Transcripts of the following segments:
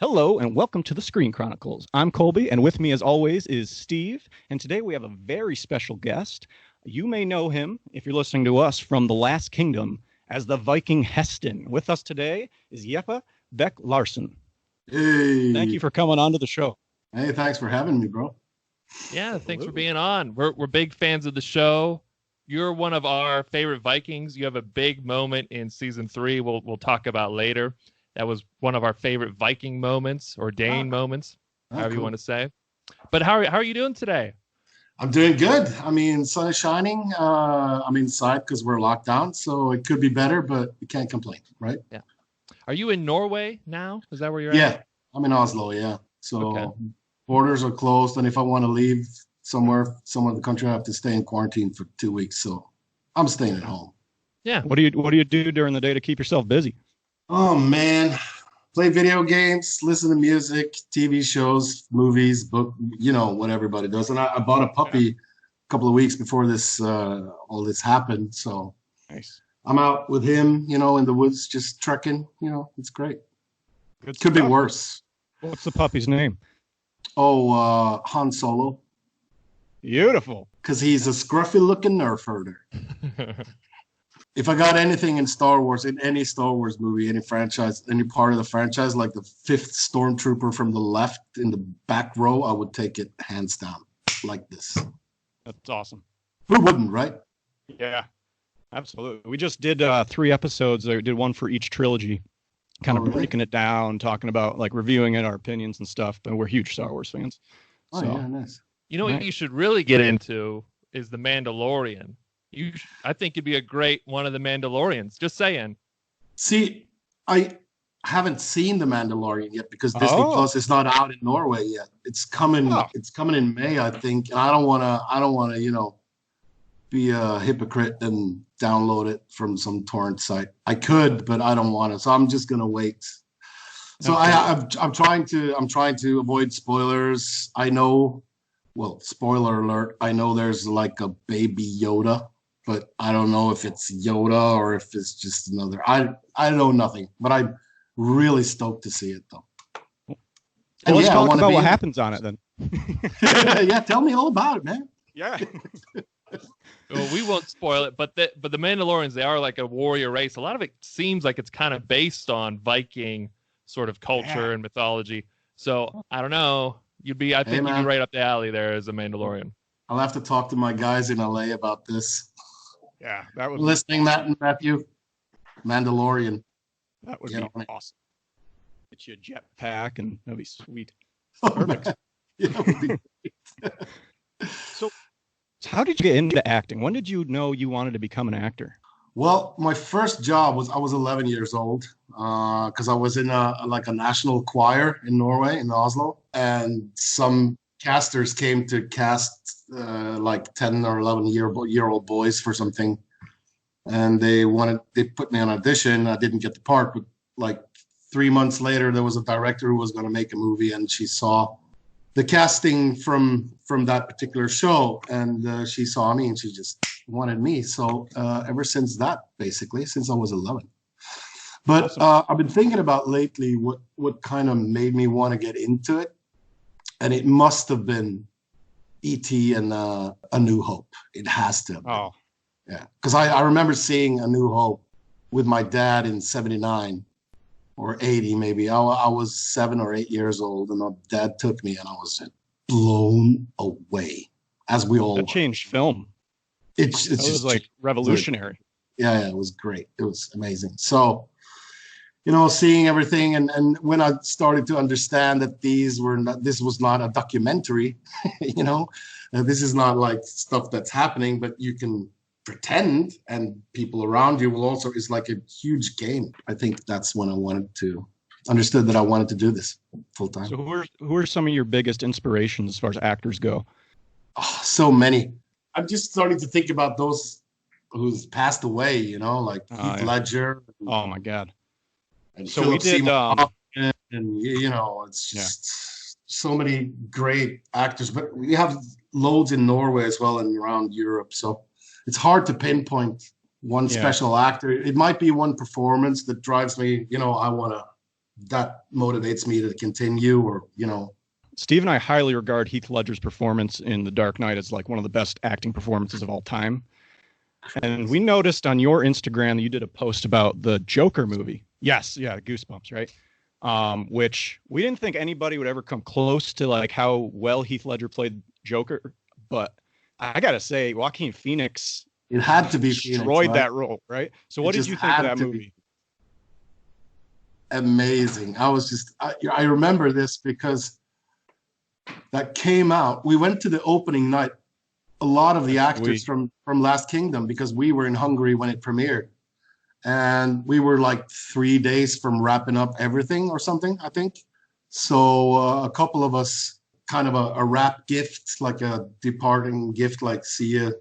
Hello and welcome to the Screen Chronicles. I'm Colby, and with me as always is Steve. And today we have a very special guest. You may know him, if you're listening to us, from The Last Kingdom as the Viking Heston. With us today is Jeppe Beck Laursen. Hey. Thank you for coming on to the show. Hey, thanks for having me, bro. Yeah, thanks for being on. We're big fans of the show. You're one of our favorite Vikings. You have a big moment in season 3 we'll talk about later. That was one of our favorite Viking moments or Dane moments, however you want to say. But how are you doing today? I'm doing good. I mean, sun is shining. I'm inside because we're locked down, so it could be better, but we can't complain, right? Yeah. Are you in Norway now? Is that where you're Yeah, at? I'm in Oslo, yeah. So Okay. borders are closed, and if I want to leave somewhere in the country, I have to stay in quarantine for 2 weeks. So I'm staying at home. Yeah. What do you do during the day to keep yourself busy? Oh, man. Play video games, listen to music, TV shows, movies, book, what everybody does. And I bought a puppy a couple of weeks before this all this happened. So Nice. I'm out with him, in the woods, just trekking. It's great. Good Could be stuff. worse. What's the puppy's name? Oh, Han Solo, Beautiful. because he's a scruffy-looking nerf herder. If I got anything in Star Wars, in any Star Wars movie, any franchise, any part of the franchise, like the 5th stormtrooper from the left in the back row, I would take it hands down, like this. That's awesome. Who wouldn't, right? Yeah, absolutely. We just did 3 episodes. I did one for each trilogy, kind of really? breaking it down, talking about like reviewing it, our opinions and stuff. But we're huge Star Wars fans. Oh, So, yeah, nice. You know what you should really get into is The Mandalorian. I think you'd be a great one of the Mandalorians. Just saying. See, I haven't seen The Mandalorian yet because Disney Plus is not out in Norway yet. It's coming. Oh. It's coming in May, I think. And I don't wanna, be a hypocrite and download it from some torrent site. I could, but I don't want to. So I'm just gonna wait. So Okay. I'm trying to avoid spoilers. I know. Well, spoiler alert. I know there's like a baby Yoda, but I don't know if it's Yoda or if it's just another. I know nothing, but I'm really stoked to see it though. Well, And let's I talk wanna about be what in it. happens on it then. Yeah, tell me all about it, man. Yeah. Well, we won't spoil it, but the Mandalorians, they are like a warrior race. A lot of it seems like it's kind of based on Viking sort of culture and mythology. So I don't know. I think you'd be man. right up the alley there as a Mandalorian. I'll have to talk to my guys in LA about this. Yeah, that would Listening, Matt and Matthew, Mandalorian. be Yeah. awesome. Get you a jetpack and that'd be sweet. Oh, Perfect. man. Yeah, that would be great. So how did you get into acting? When did you know you wanted to become an actor? Well, my first job I was 11 years old because I was in a national choir in Norway, in Oslo, and some casters came to cast like 10 or 11-year-old boys for something, and they put me on audition. I didn't get the part, but like 3 months later, there was a director who was going to make a movie, and she saw the casting from that particular show, and she saw me and she just wanted me. So ever since that, basically, since I was 11. But Awesome. I've been thinking about lately what kind of made me want to get into it, and it must have been E.T. and A New Hope. It has to have been. Oh, Yeah, because I remember seeing A New Hope with my dad in 79 or 80 maybe. I was 7 or 8 years old, and my dad took me, and I was blown away, as we all that were. changed film. It's That was just like revolutionary. yeah, it was great. It was amazing. So, seeing everything, and when I started to understand that this was not a documentary, this is not like stuff that's happening, but you can pretend, and people around you will also, is like a huge game. I think that's when understood that I wanted to do this full time. So who are some of your biggest inspirations as far as actors go? Oh, so many. I'm just starting to think about those who's passed away, like Heath yeah. Ledger. Oh my God. And So Philip we did, Seymour Hoffman, and it's just so many great actors. But we have loads in Norway as well and around Europe. So it's hard to pinpoint one special actor. It might be one performance that drives me, I want to that motivates me to continue, or, you know. Steve and I highly regard Heath Ledger's performance in The Dark Knight as like one of the best acting performances of all time. And we noticed on your Instagram that you did a post about the Joker movie. Yes, yeah, Goosebumps, right? Which we didn't think anybody would ever come close to like how well Heath Ledger played Joker. But I gotta say, Joaquin Phoenix, it had to be destroyed Phoenix, right? that role, right? So what did you think of that movie? Amazing. I remember this because that came out. We went to the opening night. A lot of the actors from Last Kingdom, because we were in Hungary when it premiered. And we were like 3 days from wrapping up everything or something, I think. So a couple of us, kind of a wrap gift, like a departing gift, like see you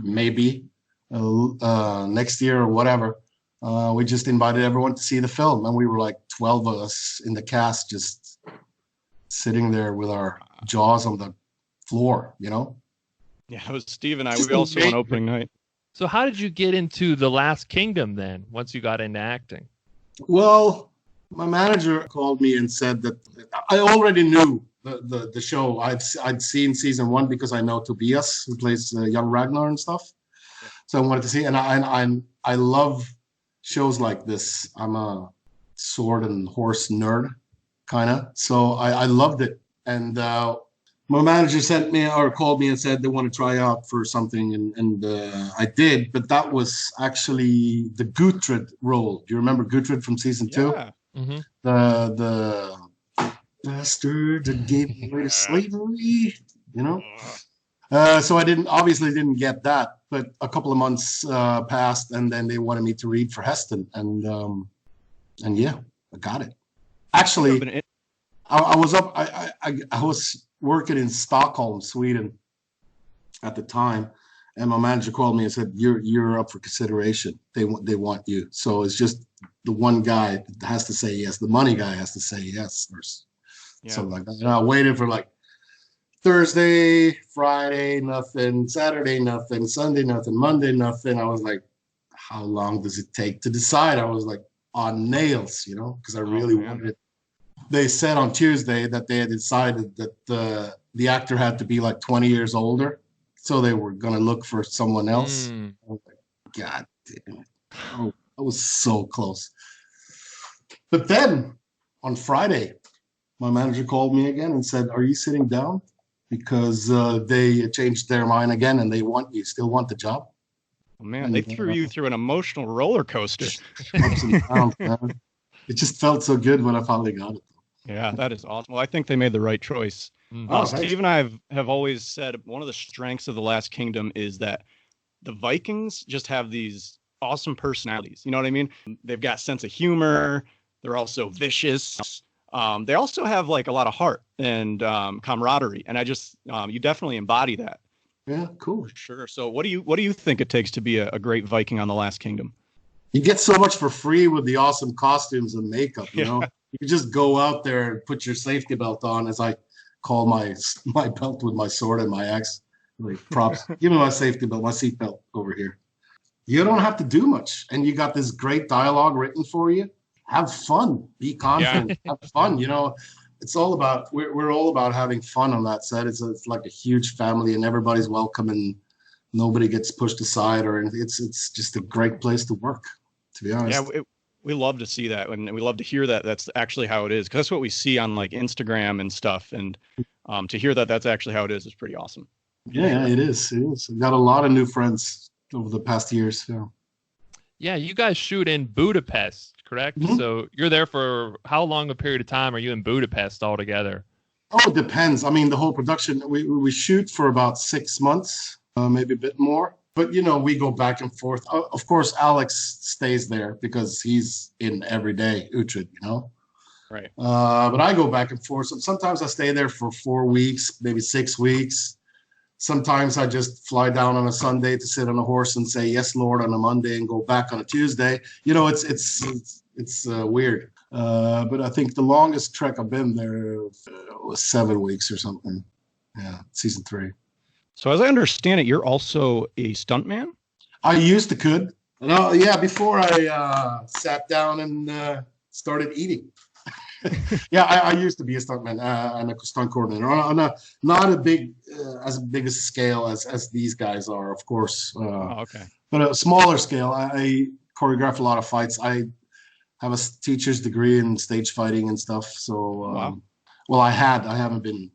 maybe next year or whatever. We just invited everyone to see the film. And we were like 12 of us in the cast, just sitting there with our jaws on the floor, you know? Yeah, it was Steve and I. We also on opening night. So how did you get into The Last Kingdom then, once you got into acting? Well, my manager called me and said that I already knew the show. I'd seen season 1 because I know Tobias, who plays young Ragnar and stuff. Yeah. So I wanted to see, and I love shows like this. I'm a sword and horse nerd, kind of. So I loved it. And my manager sent me or called me and said they want to try out for something, and I did. But that was actually the Gutrid role. Do you remember Gutrid from season 2? Yeah. Mm-hmm. The bastard that gave me away to slavery, you know. So I obviously didn't get that. But a couple of months passed, and then they wanted me to read for Heston, and yeah, I got it. Actually, I was up. I was working in Stockholm, Sweden, at the time, and my manager called me and said, "You're up for consideration. They want you." So it's just the one guy that has to say yes. The money guy has to say yes, or something like that. And I waited for like Thursday, Friday, nothing. Saturday, nothing. Sunday, nothing. Monday, nothing. I was like, how long does it take to decide? I was like on nails, you know, because I really wanted it. They said on Tuesday that they had decided that the actor had to be like 20 years older, so they were going to look for someone else. I was like, God damn it. Oh, I was so close. But then on Friday, my manager called me again and said, "Are you sitting down? Because they changed their mind again and they want you, still want the job." Oh, man, they threw you through an emotional roller coaster. Ups and downs, man. It just felt so good when I finally got it. Yeah, that is awesome. Well, I think they made the right choice. Steve and I have always said one of the strengths of The Last Kingdom is that the Vikings just have these awesome personalities. You know what I mean? They've got sense of humor. They're also vicious. They also have like a lot of heart and camaraderie. And I just, you definitely embody that. Yeah, cool. Sure. So what do you think it takes to be a great Viking on The Last Kingdom? You get so much for free with the awesome costumes and makeup, you know? You just go out there and put your safety belt on, as I call my belt with my sword and my axe. Like, props. Give me my safety belt, my seat belt over here. You don't have to do much. And you got this great dialogue written for you. Have fun. Be confident. Have fun. You know, it's all about, we're all about having fun on that set. It's like a huge family and everybody's welcome and nobody gets pushed aside or anything. It's just a great place to work, to be honest. Yeah, we love to see that, and we love to hear that that's actually how it is, because that's what we see on like Instagram and stuff, and to hear that that's actually how it is pretty awesome. Yeah, it is. I've got a lot of new friends over the past years. Yeah, you guys shoot in Budapest, correct? Mm-hmm. So you're there for how long a period of time are you in Budapest altogether? Oh, it depends. I mean, the whole production, we shoot for about 6 months, maybe a bit more. But, you know, we go back and forth. Of course, Alex stays there because he's in every day, Uhtred, you know? Right. But I go back and forth. Sometimes I stay there for 4 weeks, maybe 6 weeks. Sometimes I just fly down on a Sunday to sit on a horse and say, "Yes, Lord," on a Monday and go back on a Tuesday. You know, it's weird. But I think the longest trek I've been there was 7 weeks or something. Yeah, season 3. So as I understand it, you're also a stuntman? I used to could. Before I sat down and started eating. Yeah, I used to be a stuntman and a stunt coordinator on a not a big as big a scale as these guys are, of course. Okay. But a smaller scale. I choreograph a lot of fights. I have a teacher's degree in stage fighting and stuff. So, Wow. well, I haven't been.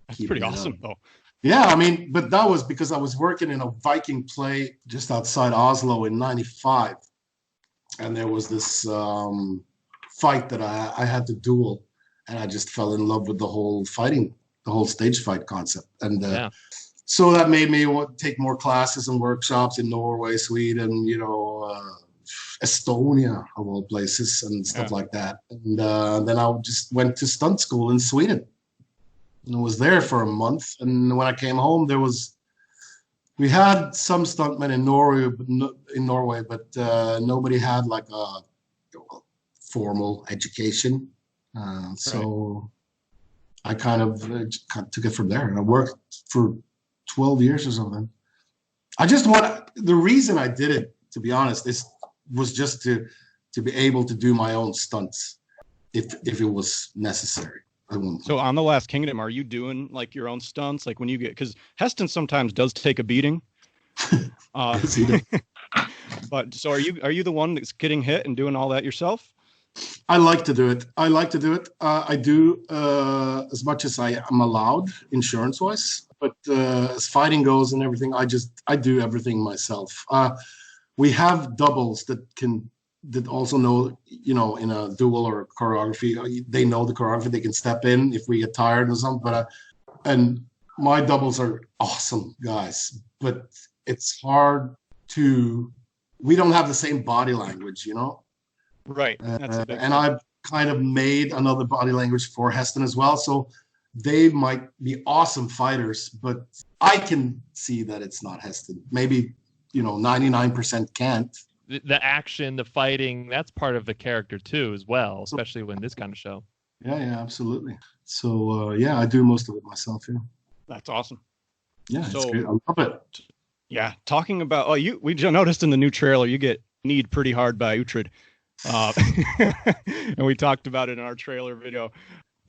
That's pretty awesome, though. Yeah, I mean, but that was because I was working in a Viking play just outside Oslo in '95, and there was this fight that I had to duel, and I just fell in love with the whole stage fight concept, and so that made me take more classes and workshops in Norway, Sweden, Estonia of all places, and stuff like that. And then I just went to stunt school in Sweden, and I was there for a month. And when I came home, we had some stuntmen in Norway, but nobody had like a formal education. So I kind of took it from there, and I worked for 12 years or something. The reason I did it, to be honest, was just to be able to do my own stunts if it was necessary. So on The Last Kingdom, are you doing like your own stunts? Like when you because Heston sometimes does take a beating. Yes, he did. But so are you the one that's getting hit and doing all that yourself? I like to do it. I do as much as I am allowed insurance-wise. But as fighting goes and everything, I do everything myself. We have doubles that also know, in a duel or choreography, they know the choreography. They can step in if we get tired or something. And my doubles are awesome guys, but it's hard we don't have the same body language, Right. And I've kind of made another body language for Heston as well. So they might be awesome fighters, but I can see that it's not Heston. Maybe, 99% can't. The action, the fighting, that's part of the character too, as well, especially when this kind of show. Yeah, absolutely. So, I do most of it myself. Yeah. That's awesome. Yeah, it's great. I love it. Yeah. Talking about, we just noticed in the new trailer, you get kneed pretty hard by Uhtred. And we talked about it in our trailer video.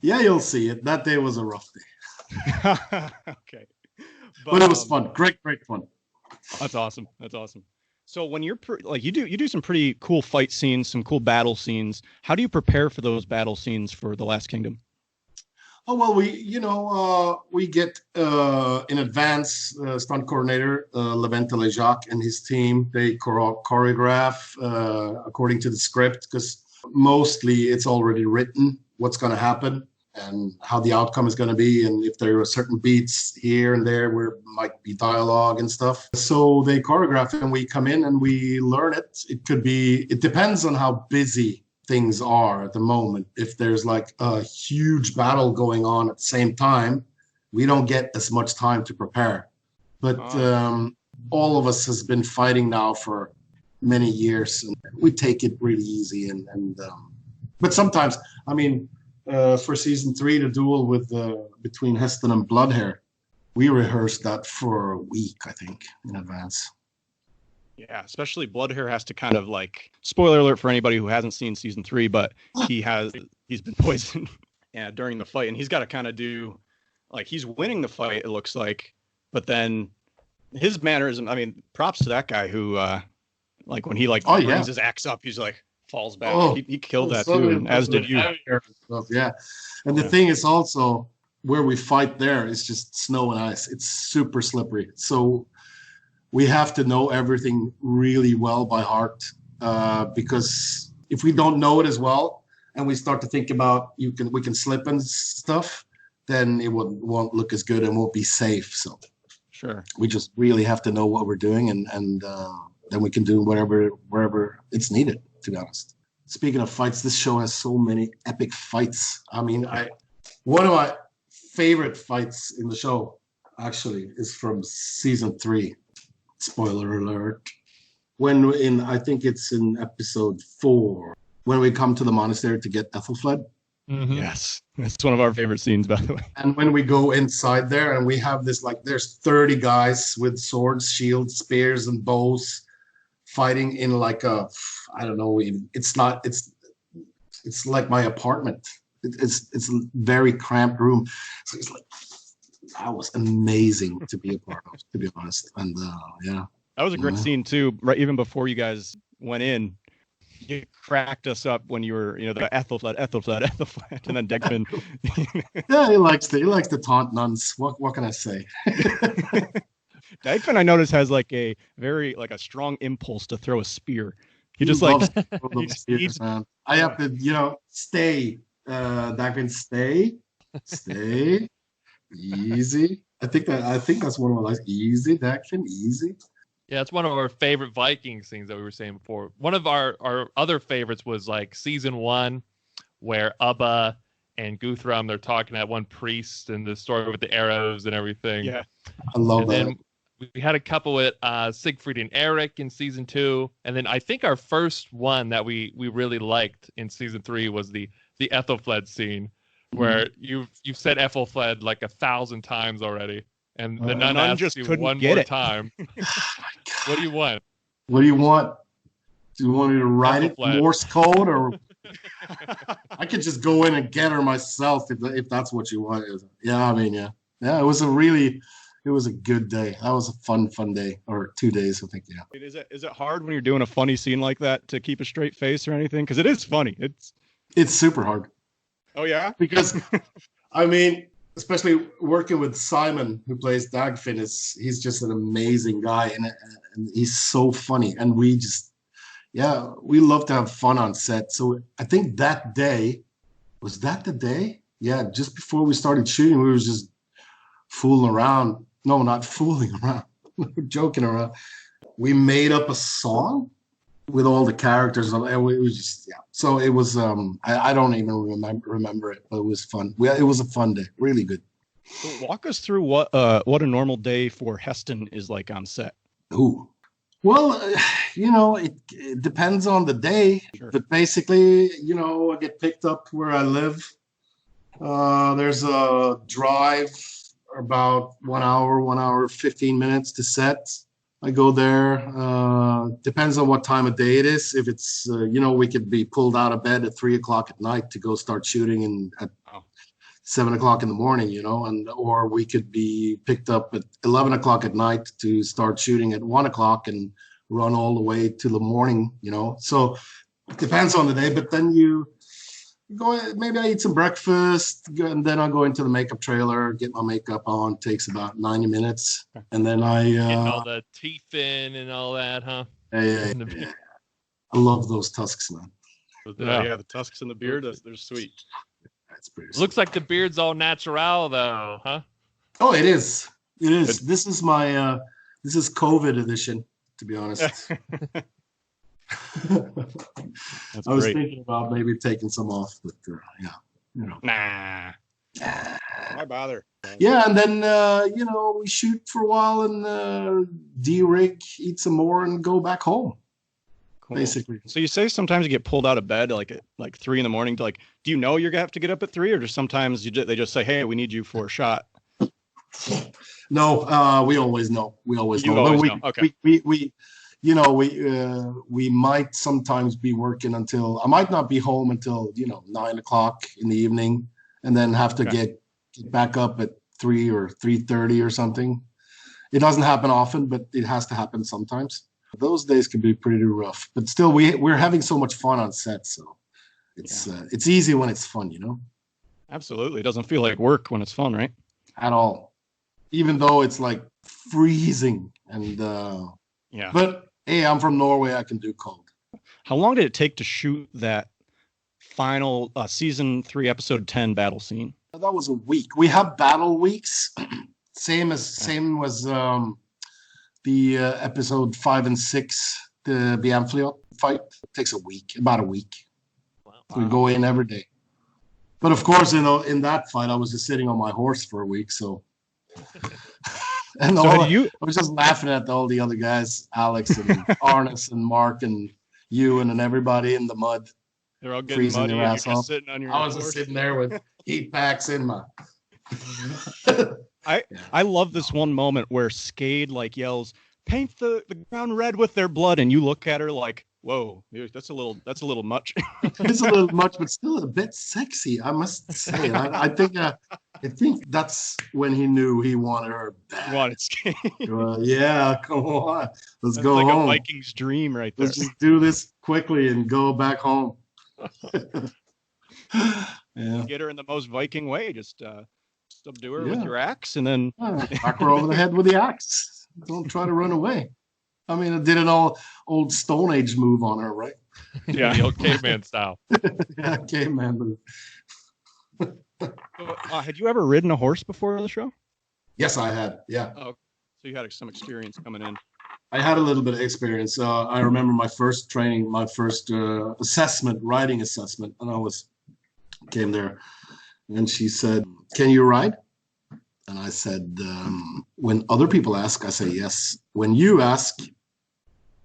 Yeah, you'll see it. That day was a rough day. Okay. But it was fun. Great fun. That's awesome. So when you're you do some pretty cool fight scenes, some cool battle scenes. How do you prepare for those battle scenes for The Last Kingdom? Oh, well, we get in advance stunt coordinator Levente Lejac and his team. They choreograph according to the script, because mostly it's already written what's going to happen and how the outcome is going to be, and if there are certain beats here and there where might be dialogue and stuff. So they choreograph it, and we come in and we learn it. It depends on how busy things are at the moment. If there's like a huge battle going on at the same time, we don't get as much time to prepare. But all of us has been fighting now for many years, and we take it really easy. But sometimes, for season 3, the duel between Heston and Bloodhair, we rehearsed that for a week, I think, in advance. Yeah, especially Bloodhair has to kind of like, spoiler alert for anybody who hasn't seen season 3, but he's been poisoned during the fight, and he's got to kind of do, like, he's winning the fight, it looks like, but then his mannerism, props to that guy who, when he brings his axe up, he's like, falls back. He killed that too, and as did you. Yeah, and the thing is also, where we fight there is just snow and ice. It's super slippery, so we have to know everything really well by heart, because if we don't know it as well and we start to think about we can slip and stuff, then it won't look as good and won't be safe. So sure, we just really have to know what we're doing, and then we can do wherever it's needed, to be honest. Speaking of fights, this show has so many epic fights. One of my favorite fights in the show actually is from season 3. Spoiler alert. I think it's in episode 4, when we come to the monastery to get Ethelfled. Mm-hmm. Yes, that's one of our favorite scenes, by the way. And when we go inside there, and we have this, there's 30 guys with swords, shields, spears, and bows fighting in I don't know, it's it's like my apartment. It's a very cramped room. So it's like, that was amazing to be a part of, to be honest. And yeah. That was a great scene too. Right, even before you guys went in, you cracked us up when you were, the Ethelfled, and then Degman. Yeah, he likes to taunt nuns. What can I say? Degman, I notice, has like a very a strong impulse to throw a spear. He just like spears, man. I have to, stay. Degman, stay, easy. I think that's one of my lines. Easy, Degman, easy. Yeah, it's one of our favorite Viking scenes that we were saying before. One of our other favorites was like season 1, where Ubba and Guthrum, they're talking at one priest and the story with the arrows and everything. Yeah, I love that. Then we had a couple with Siegfried and Eric in season 2, and then I think our first one that we really liked in season 3 was the Ethelfled scene, where you've said Ethelfled like 1,000 times already. And the nun asks you one more time. What do you want? What do you want? Do you want me to write it Morse code, or I could just go in and get her myself if that's what you want? Yeah, I mean, yeah. It was a good day. That was a fun day, or 2 days, I think. Yeah. Is it hard when you're doing a funny scene like that to keep a straight face or anything? Because it is funny. It's super hard. Oh yeah, because I mean, especially working with Simon, who plays Dagfinn, he's just an amazing guy, and he's so funny, and we love to have fun on set. So I think that day, was that the day? Yeah, just before we started shooting, we were just fooling around. No, not fooling around, joking around. We made up a song with all the characters, and it was just So it was I don't even remember it, but it was fun. It was a fun day, really good. So walk us through what a normal day for Heston is like on set. Ooh, well, it depends on the day, sure. But basically, I get picked up where I live. There's a drive about 1 hour 15 minutes to set. I go there. Depends on what time of day it is. If it's, we could be pulled out of bed at 3:00 at night to go start shooting at 7:00 in the morning, or we could be picked up at 11:00 at night to start shooting at 1:00 and run all the way to the morning, So it depends on the day. But then you go, maybe I eat some breakfast, and then I go into the makeup trailer, get my makeup on. Takes about 90 minutes, and then I getting all the teeth in and all that, huh? Yeah. I love those tusks, man. Yeah, the tusks and the beard, they're sweet. That's pretty. Looks like the beard's all natural, though, huh? Oh, it is. It is. This is my this is COVID edition, to be honest. I was thinking about maybe taking some off, but Nah. Why bother? Yeah, and then we shoot for a while and de-rig, eat some more, and go back home. Cool. Basically. So you say sometimes you get pulled out of bed at 3 in the morning. Do you know you're gonna have to get up at 3, or just sometimes they just say, "Hey, we need you for a shot"? No, we always know. We always know. Always know. Okay. We might sometimes be working until, I might not be home until 9:00 in the evening, and then have to get back up at 3 or 3:30 or something. It doesn't happen often, but it has to happen sometimes. Those days can be pretty rough, but still we're having so much fun on set, so it's easy when it's fun, Absolutely. It doesn't feel like work when it's fun, right? At all. Even though it's like freezing and but hey, I'm from Norway, I can do cold. How long did it take to shoot that final season 3 episode 10 battle scene? That was a week. We have battle weeks. Same was the episode 5 and 6, the Bianfliot fight. It takes about a week. Wow. We go in every day. But of course, in that fight, I was just sitting on my horse for a week, so. And I was just laughing at all the other guys, Alex and Arnis and Mark and Ewan and everybody in the mud. They're all getting muddy and you're just sitting on your I was just sitting there with heat packs in my. I love this one moment where Skade yells, "Paint the ground red with their blood," and you look at her like, Whoa, that's a little much. It's a little much, but still a bit sexy, I must say. I think that's when he knew he wanted her back. Wanted skate. Yeah, come on. Let's That's go like home. a Viking's dream right there. Let's just do this quickly and go back home. Yeah. Get her in the most Viking way. Just subdue her with your axe, and then whack her over the head with the axe. Don't try to run away. I mean, I did an old Stone Age move on her, right? Yeah, the old caveman style. Yeah, caveman move. Had you ever ridden a horse before the show? Yes, I had. Yeah. Oh, so you had some experience coming in. I had a little bit of experience. I remember my first training, my first riding assessment, and I came there, and she said, "Can you ride?" And I said, "When other people ask, I say yes. When you ask,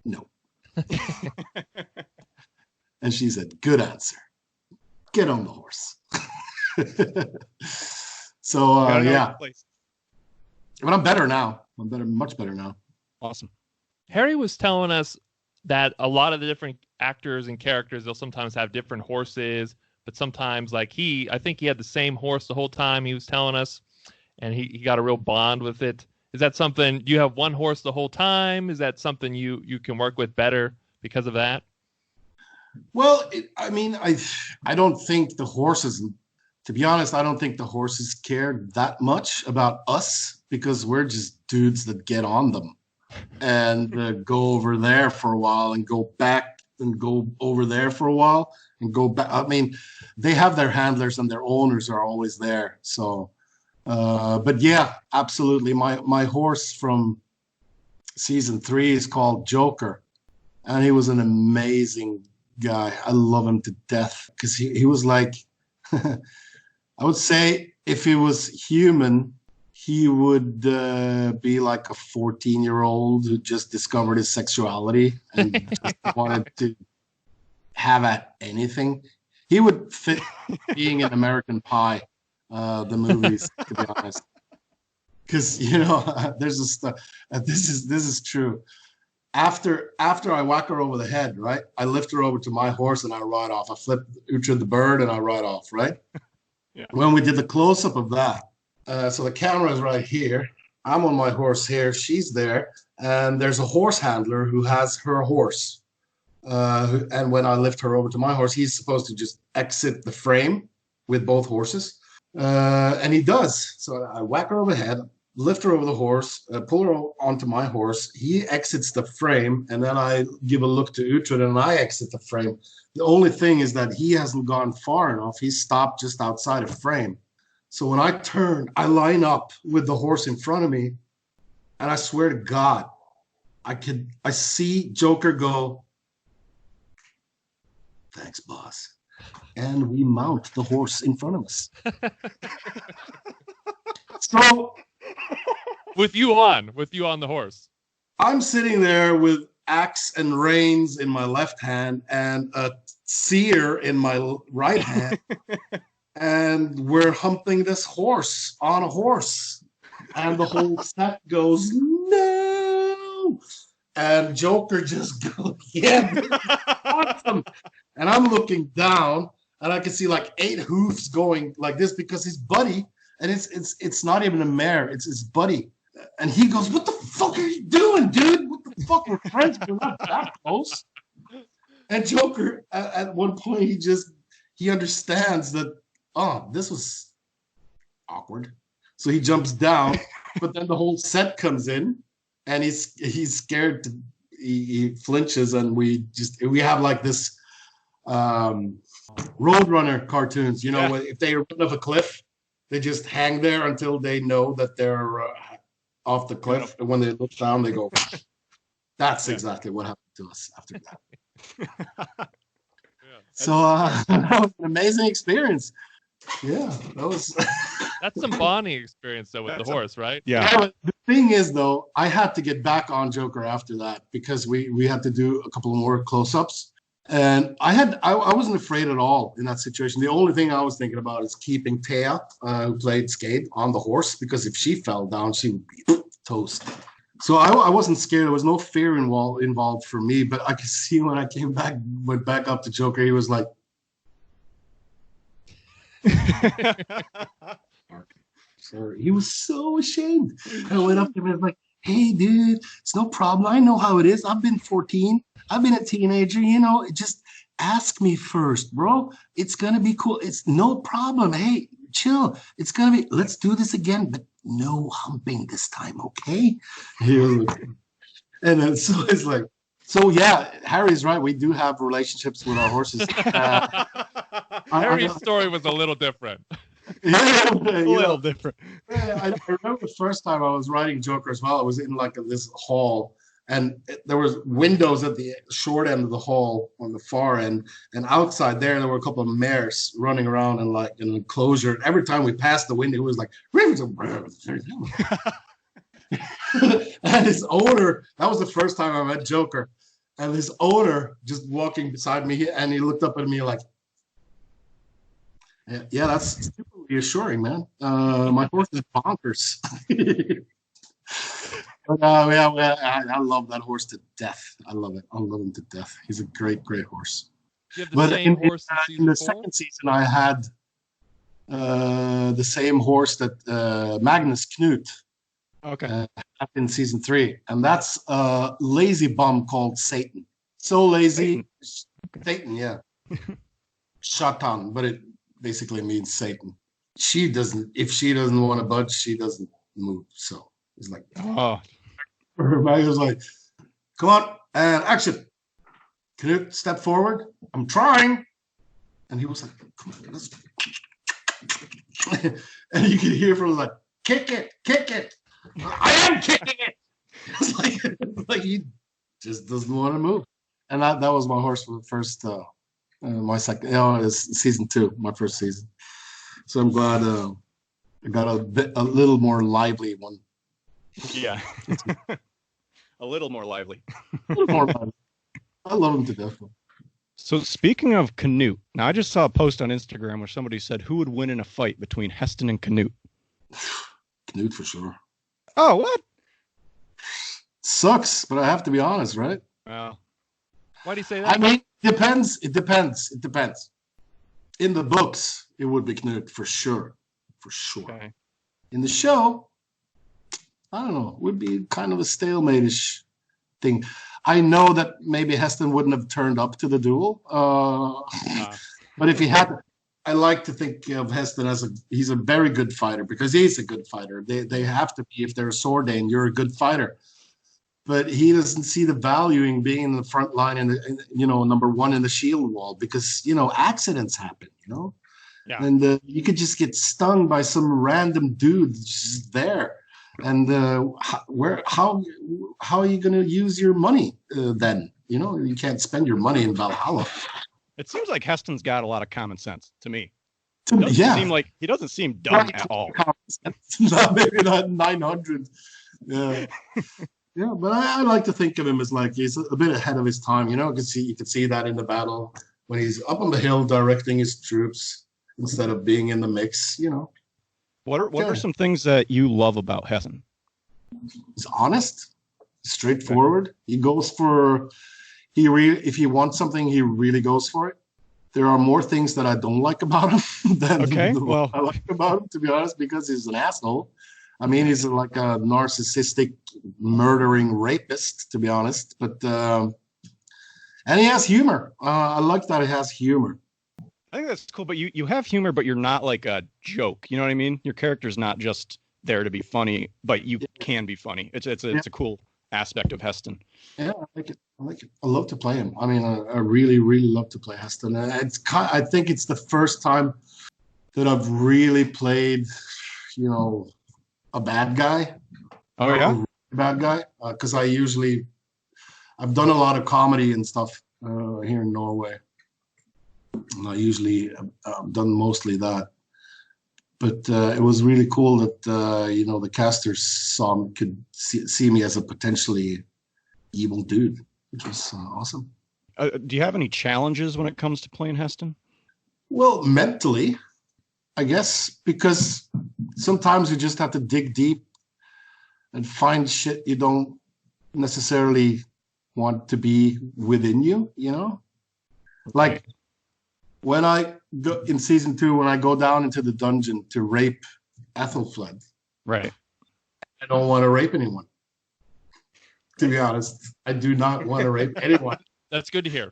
no." And she said, "Good answer. Get on the horse." So yeah, but I'm better now. I'm better, much better now. Awesome. Harry was telling us that a lot of the different actors and characters, they'll sometimes have different horses, but sometimes, like I think he had the same horse the whole time, he was telling us, and he got a real bond with it. Is that something, you have one horse the whole time? Is that something you can work with better because of that? Well, I don't think the horses, to be honest, I don't think the horses care that much about us, because we're just dudes that get on them and go over there for a while and go back and go over there for a while and go back. I mean, they have their handlers and their owners are always there. So, but yeah, absolutely. My horse from season 3 is called Joker, and he was an amazing guy. I love him to death, because he was like, I would say if he was human, he would be like a 14-year-old who just discovered his sexuality and just wanted to have at anything. He would fit being an American Pie, the movies, to be honest. Because, there's a stuff. This is true. After I whack her over the head, right? I lift her over to my horse and I ride off. I flip Uhtred the bird and I ride off, right? Yeah. When we did the close-up of that, so the camera is right here. I'm on my horse here. She's there. And there's a horse handler who has her horse. And when I lift her over to my horse, he's supposed to just exit the frame with both horses. And he does. So I whack her over the head, lift her over the horse, pull her onto my horse. He exits the frame. And then I give a look to Uhtred and I exit the frame. The only thing is that he hasn't gone far enough. He stopped just outside of frame. So when I turn, I line up with the horse in front of me, and I swear to God, I see Joker go, "Thanks, boss." And we mount the horse in front of us. So with you on the horse. I'm sitting there with axe and reins in my left hand and a seer in my right hand. And we're humping this horse on a horse. And the whole set goes, "No!" And Joker just goes, "Yeah, this is awesome." And I'm looking down, and I can see like 8 hoofs going like this, because his buddy, and it's not even a mare, it's his buddy. And he goes, "What the fuck are you doing, dude? What the fuck? We're friends, we're not that close." And Joker, at one point, he understands that, oh, this was awkward. So he jumps down, but then the whole set comes in, and he's scared. He flinches, and we have like this Roadrunner cartoons. If they run off a cliff, they just hang there until they know that they're off the cliff. And when they look down, they go. That's exactly what happened to us after that. So that was an amazing experience. Yeah, that was. That's some bonding experience though with the horse, right? Yeah. But the thing is, though, I had to get back on Joker after that, because we had to do a couple more close-ups, and I wasn't afraid at all in that situation. The only thing I was thinking about is keeping Thea, who played Skade, on the horse, because if she fell down, she would be toast. So I wasn't scared. There was no fear involved for me. But I could see when I went back up to Joker, he was like, sorry. He was so ashamed. I went up to him and was like, hey, dude, it's no problem. I know how it is. I've been 14. I've been a teenager. Just ask me first, bro. It's going to be cool. It's no problem. Hey, chill. It's going to be, let's do this again, but no humping this time, okay? And then so it's like, so yeah, Harry's right. We do have relationships with our horses. Harry's story was a little different. Yeah, a little different. I remember the first time I was riding Joker as well. I was in like this hall, and there was windows at the short end of the hall on the far end, and outside there were a couple of mares running around in like an enclosure. And every time we passed the window, it was like, and his owner. That was the first time I met Joker, and his owner just walking beside me, and he looked up at me like, yeah, that's super reassuring, man. My horse is bonkers. But, I love that horse to death. I love it. I love him to death. He's a great, great horse. You have the same horse in the second season, I had the same horse that Magnus Knut had in season 3, and that's a lazy bum called Satan. So lazy, Satan, yeah. Shatan, but it basically means Satan. If she doesn't want to budge, she doesn't move. So it's like, Maggie was like, come on, and action. Canute, step forward. I'm trying. And he was like, come on, let's and you could hear from him like, kick it. I am kicking it. It's like he just doesn't want to move. And that was my horse for the first my second, it's season 2, my first season. So I'm glad I got a little more lively one. Yeah, a little more lively. I love him to death. So speaking of Canoe, now I just saw a post on Instagram where somebody said who would win in a fight between Heston and Canoe. Canoe for sure. Oh, what? Sucks, but I have to be honest, right? Well, why do you say that? I mean, it depends. In the books, it would be Knut for sure. Okay. In the show, I don't know. It would be kind of a stalemate-ish thing. I know that maybe Heston wouldn't have turned up to the duel, but if he had, I like to think of Heston as he's a very good fighter because he's a good fighter. They have to be if they're a Sordain, you're a good fighter. But he doesn't see the value in being in the front line and number 1 in the shield wall because accidents happen, Yeah. And you could just get stung by some random dude just there. And how are you going to use your money then? You can't spend your money in Valhalla. It seems like Heston's got a lot of common sense to me. He doesn't seem dumb at all. Maybe not 900. Yeah. Yeah, but I like to think of him as like he's a bit ahead of his time. You could see that in the battle when he's up on the hill directing his troops instead of being in the mix. What are some things that you love about Heston? He's honest, straightforward. He goes for if he wants something, he really goes for it. There are more things that I don't like about him than I like about him, to be honest, because he's an asshole. I mean, he's like a narcissistic, murdering rapist, to be honest. But and he has humor. I like that he has humor. I think that's cool. But you have humor, but you're not like a joke. You know what I mean? Your character's not just there to be funny, but you can be funny. It's a cool aspect of Heston. Yeah, I like it. I love to play him. I mean, I really, really love to play Heston. And I think it's the first time that I've really played, a bad guy. Oh yeah, a bad guy. Because I've done a lot of comedy and stuff here in Norway. And I usually done mostly that. But it was really cool that the casters could see me as a potentially evil dude, which was awesome. Do you have any challenges when it comes to playing Heston? Well, mentally, I guess, because sometimes you just have to dig deep and find shit you don't necessarily want to be within you, you know? Like when I go in season 2, when I go down into the dungeon to rape Ethelfled, Right. I don't want to rape anyone. To be honest, I do not want to rape anyone. That's good to hear.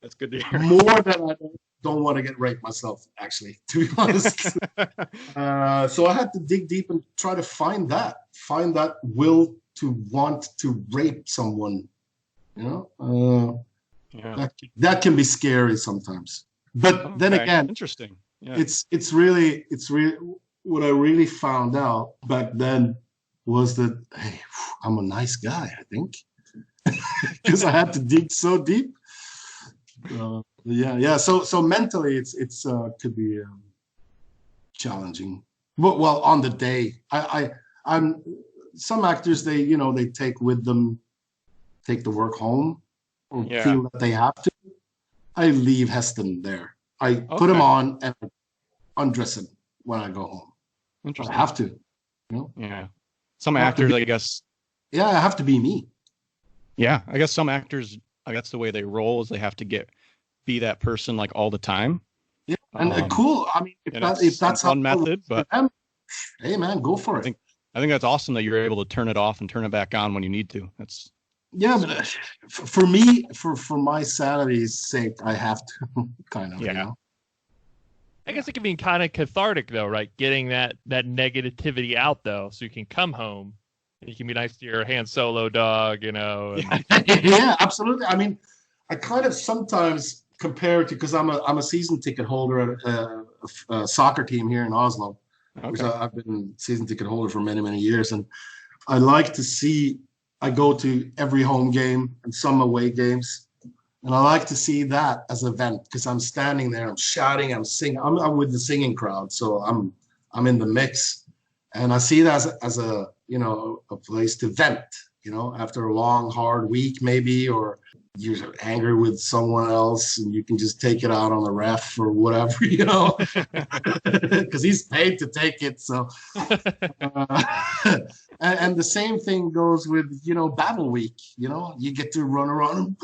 That's good to hear. More than I don't want to get raped myself, actually, to be honest. So I had to dig deep and try to find that will to want to rape someone, you know? That can be scary sometimes. But then again, interesting. Yeah. It's really what I really found out back then was that, hey, I'm a nice guy, I think, because I had to dig so deep. So mentally, it's could be challenging. But well, on the day, I'm some actors they take the work home or feel that they have to. I leave Heston there. I put him on and undress him when I go home. Interesting. I have to, you know. Yeah. Some actors, I guess. Yeah, I have to be me. Yeah, I guess some actors, that's the way they roll, is they have to be that person like all the time. Yeah, and cool. I mean, if that's one method, but hey, man, go for it. I think that's awesome that you're able to turn it off and turn it back on when you need to. That's but for me, for my sanity's sake, I have to kind of. Yeah. You know? I guess it can be kind of cathartic, though, right? Getting that negativity out, though, so you can come home and you can be nice to your Han Solo dog, you know. And... Yeah, absolutely. I mean, I kind of sometimes compare it to, because I'm a season ticket holder at a soccer team here in Oslo, which I've been season ticket holder for many, many years, and I like to see. I go to every home game and some away games. And I like to see that as an event, because I'm standing there, I'm shouting, I'm singing, I'm with the singing crowd, so I'm in the mix, and I see it as a a place to vent, after a long hard week maybe, or you're angry with someone else and you can just take it out on the ref or whatever, because he's paid to take it. So, and the same thing goes with battle week. You get to run around and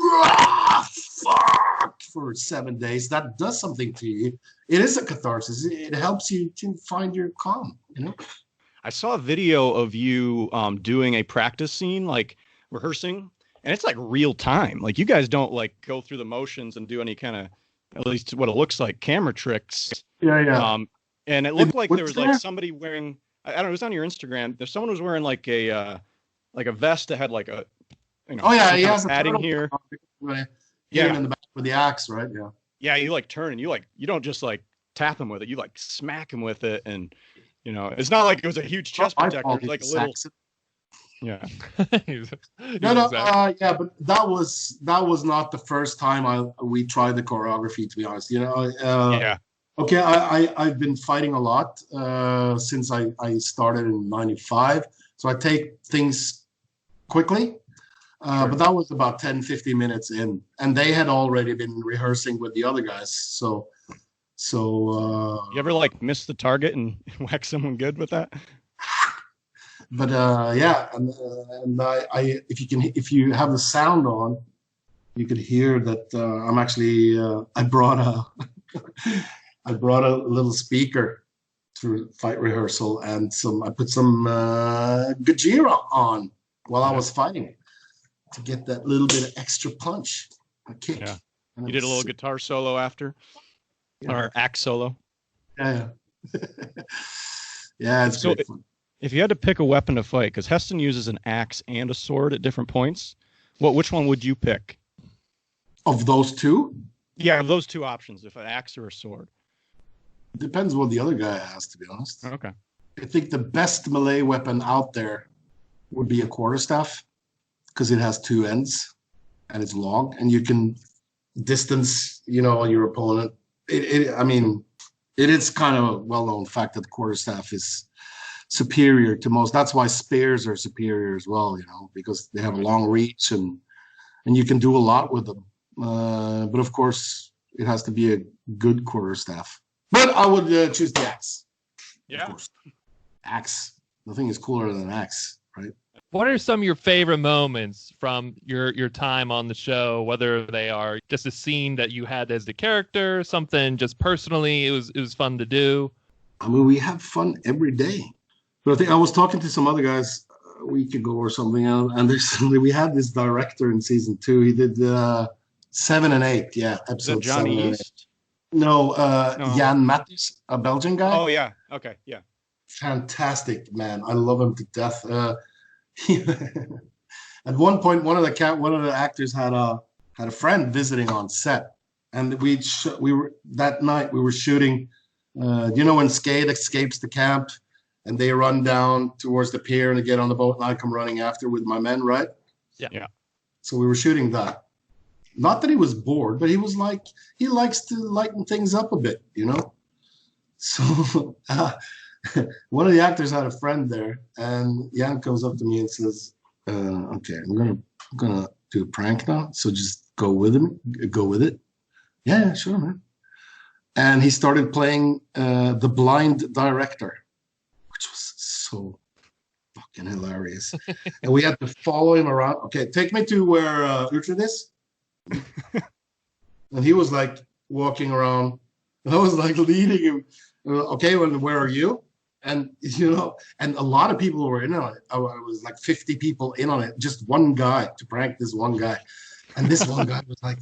fuck for 7 days. That does something to you. It is a catharsis. It helps you to find your calm. I saw a video of you doing a practice scene, like rehearsing. And it's like real time. Like you guys don't like go through the motions and do any kind of, at least what it looks like, camera tricks. Yeah. And it looked like there was like somebody wearing, I don't know, it was on your Instagram. There's someone who was wearing like a vest that had like a, he has padding here. In the back with the axe, right? Yeah. Yeah, you like turn and you don't just like tap him with it. You like smack him with it, and it's not like it was a huge chest protector. It's like a little. Yeah. No. Yeah, but that was not the first time we tried the choreography, to be honest. Yeah. Okay, I've been fighting a lot since I started in '95, so I take things quickly. Sure. But that was about 10-15 minutes in, and they had already been rehearsing with the other guys. So you ever like miss the target and whack someone good with that? But and I if you have the sound on, you could hear that I'm actually I brought a little speaker to fight rehearsal, and I put some Gajira on while I was fighting to get that little bit of extra punch, a kick. Yeah, you did a little guitar solo after, or axe solo. Yeah. Yeah, it's great fun. If you had to pick a weapon to fight, because Heston uses an axe and a sword at different points, which one would you pick? Of those two? Yeah, of those two options, if an axe or a sword. Depends what the other guy has, to be honest. Okay. I think the best melee weapon out there would be a quarterstaff, because it has two ends and it's long, and you can distance, your opponent. I mean, it is kind of a well-known fact that the quarterstaff is superior to most. That's why spears are superior as well, because they have a long reach and you can do a lot with them. But of course, it has to be a good quarterstaff. But I would choose the axe. Yeah. Of course. Axe. Nothing is cooler than an axe, right? What are some of your favorite moments from your time on the show, whether they are just a scene that you had as the character, something just personally it was fun to do? I mean, we have fun every day. But I think I was talking to some other guys a week ago or something, and we had this director in season 2. He did 7 and 8, episode Johnny 7 East? No, No. Jan Matthews, a Belgian guy. Oh yeah. Okay. Yeah. Fantastic man. I love him to death. At one point, one of the actors had a friend visiting on set, and we were that night we were shooting. When Skade escapes the camp, and they run down towards the pier and they get on the boat, and I come running after with my men, right? Yeah. So we were shooting that. Not that he was bored, but he was like, he likes to lighten things up a bit, So one of the actors had a friend there, and Jan comes up to me and says, "Okay, I'm gonna do a prank now, so just go with it." Yeah, sure, man. And he started playing the blind director, which was so fucking hilarious. And we had to follow him around. Okay, take me to where Uhtred is. And he was like walking around, and I was like leading him. Okay, well, where are you? And and a lot of people were in on it. I was like 50 people in on it. Just one guy to prank this one guy, and this one guy was like,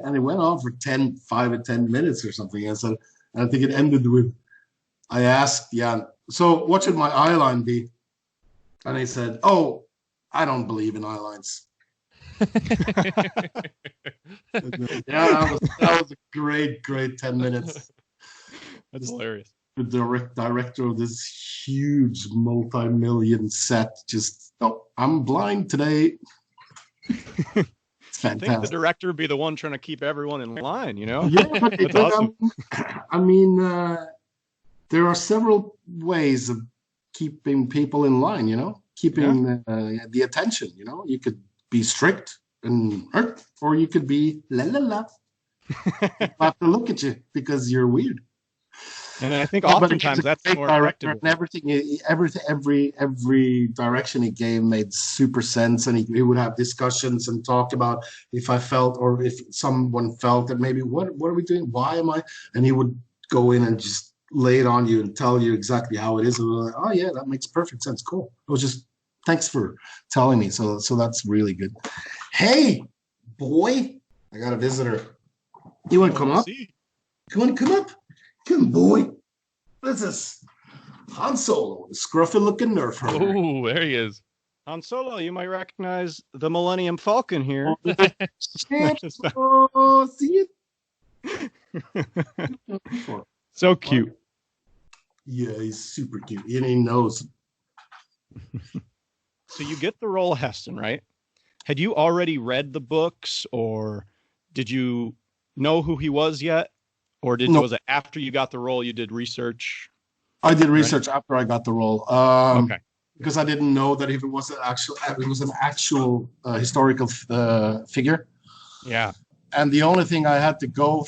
and it went on for 5 or 10 minutes or something. And so I think it ended with, I asked Jan, "So what should my eyeline be?" And he said, "Oh, I don't believe in eyelines." That was a great 10 minutes. That's hilarious. The director of this huge multi-million set just, I'm blind today. It's fantastic. I think the director would be the one trying to keep everyone in line, Yeah, but That's awesome. I mean, there are several ways of keeping people in line, keeping the attention, You could be strict and hurt, or you could be la la la. People have to look at you because you're weird. And I think oftentimes that's more effective. And every direction he gave made super sense, and he would have discussions and talk about if I felt or if someone felt that maybe what are we doing? Why am I? And he would go in and just lay it on you and tell you exactly how it is. And we're like, oh yeah, that makes perfect sense. Cool. It was just thanks for telling me. So that's really good. Hey, boy, I got a visitor. You want to come up? You want to come up? Come, boy. This is Han Solo, the scruffy-looking nerf herder. Oh, there he is. Han Solo, you might recognize the Millennium Falcon here. Oh, see it? So cute. Yeah, he's super cute. And he knows. So you get the role of Heston, right? Had you already read the books, or did you know who he was yet? Or was it after you got the role you did research? I did research after I got the role. Okay. Because I didn't know that if it was an actual historical figure. Yeah. And the only thing I had to go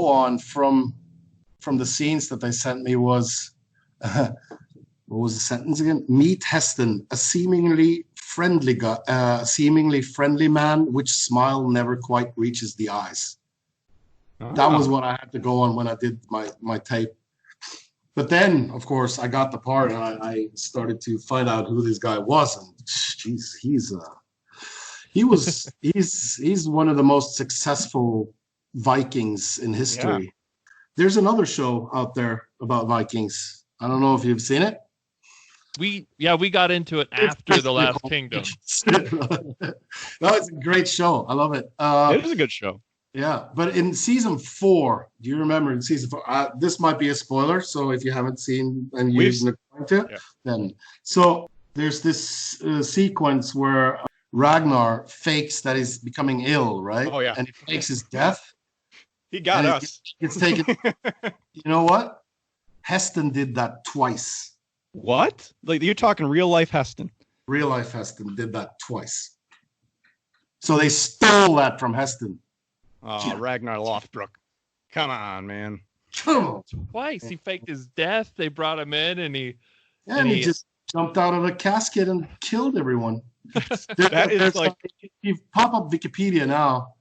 on from the scenes that they sent me was what was the sentence again? Meet Heston, a seemingly friendly man, which smile never quite reaches the eyes. That was what I had to go on when I did my tape. But then, of course, I got the part, and I started to find out who this guy was. And jeez, he's one of the most successful Vikings in history. Yeah. There's another show out there about Vikings. I don't know if you've seen it. We got into it after The Last Kingdom. No, it's a great show. I love it. It is a good show. Yeah, but in season 4, do you remember in season 4? This might be a spoiler, so if you haven't seen and you're going to, then so there's this sequence where Ragnar fakes that he's becoming ill, right? Oh yeah, and he fakes his death. He got us. It's taken. You know what? Heston did that twice. What? Like you're talking real life Heston? Real life Heston did that twice. So they stole that from Heston. Oh, Ragnar Lothbrok. Come on, man. Twice. He faked his death. They brought him in, and he just jumped out of the casket and killed everyone. That is like, if you pop up Wikipedia now,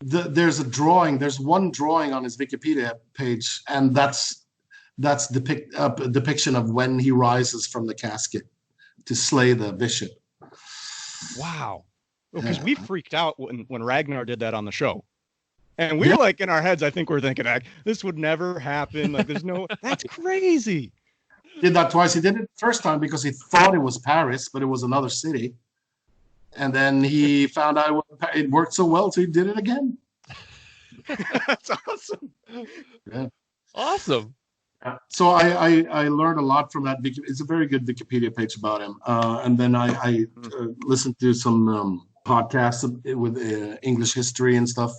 there's a drawing. There's one drawing on his Wikipedia page, and that's depiction of when he rises from the casket to slay the bishop. wow. Because we freaked out when Ragnar did that on the show. And we were like, in our heads, I think we're thinking, this would never happen. Like, there's no, that's crazy. Did that twice. He did it the first time because he thought it was Paris, but it was another city. And then he found out it worked so well, so he did it again. That's awesome. Yeah. Awesome. So I learned a lot from that. It's a very good Wikipedia page about him. And then I listened to some podcasts with English history and stuff.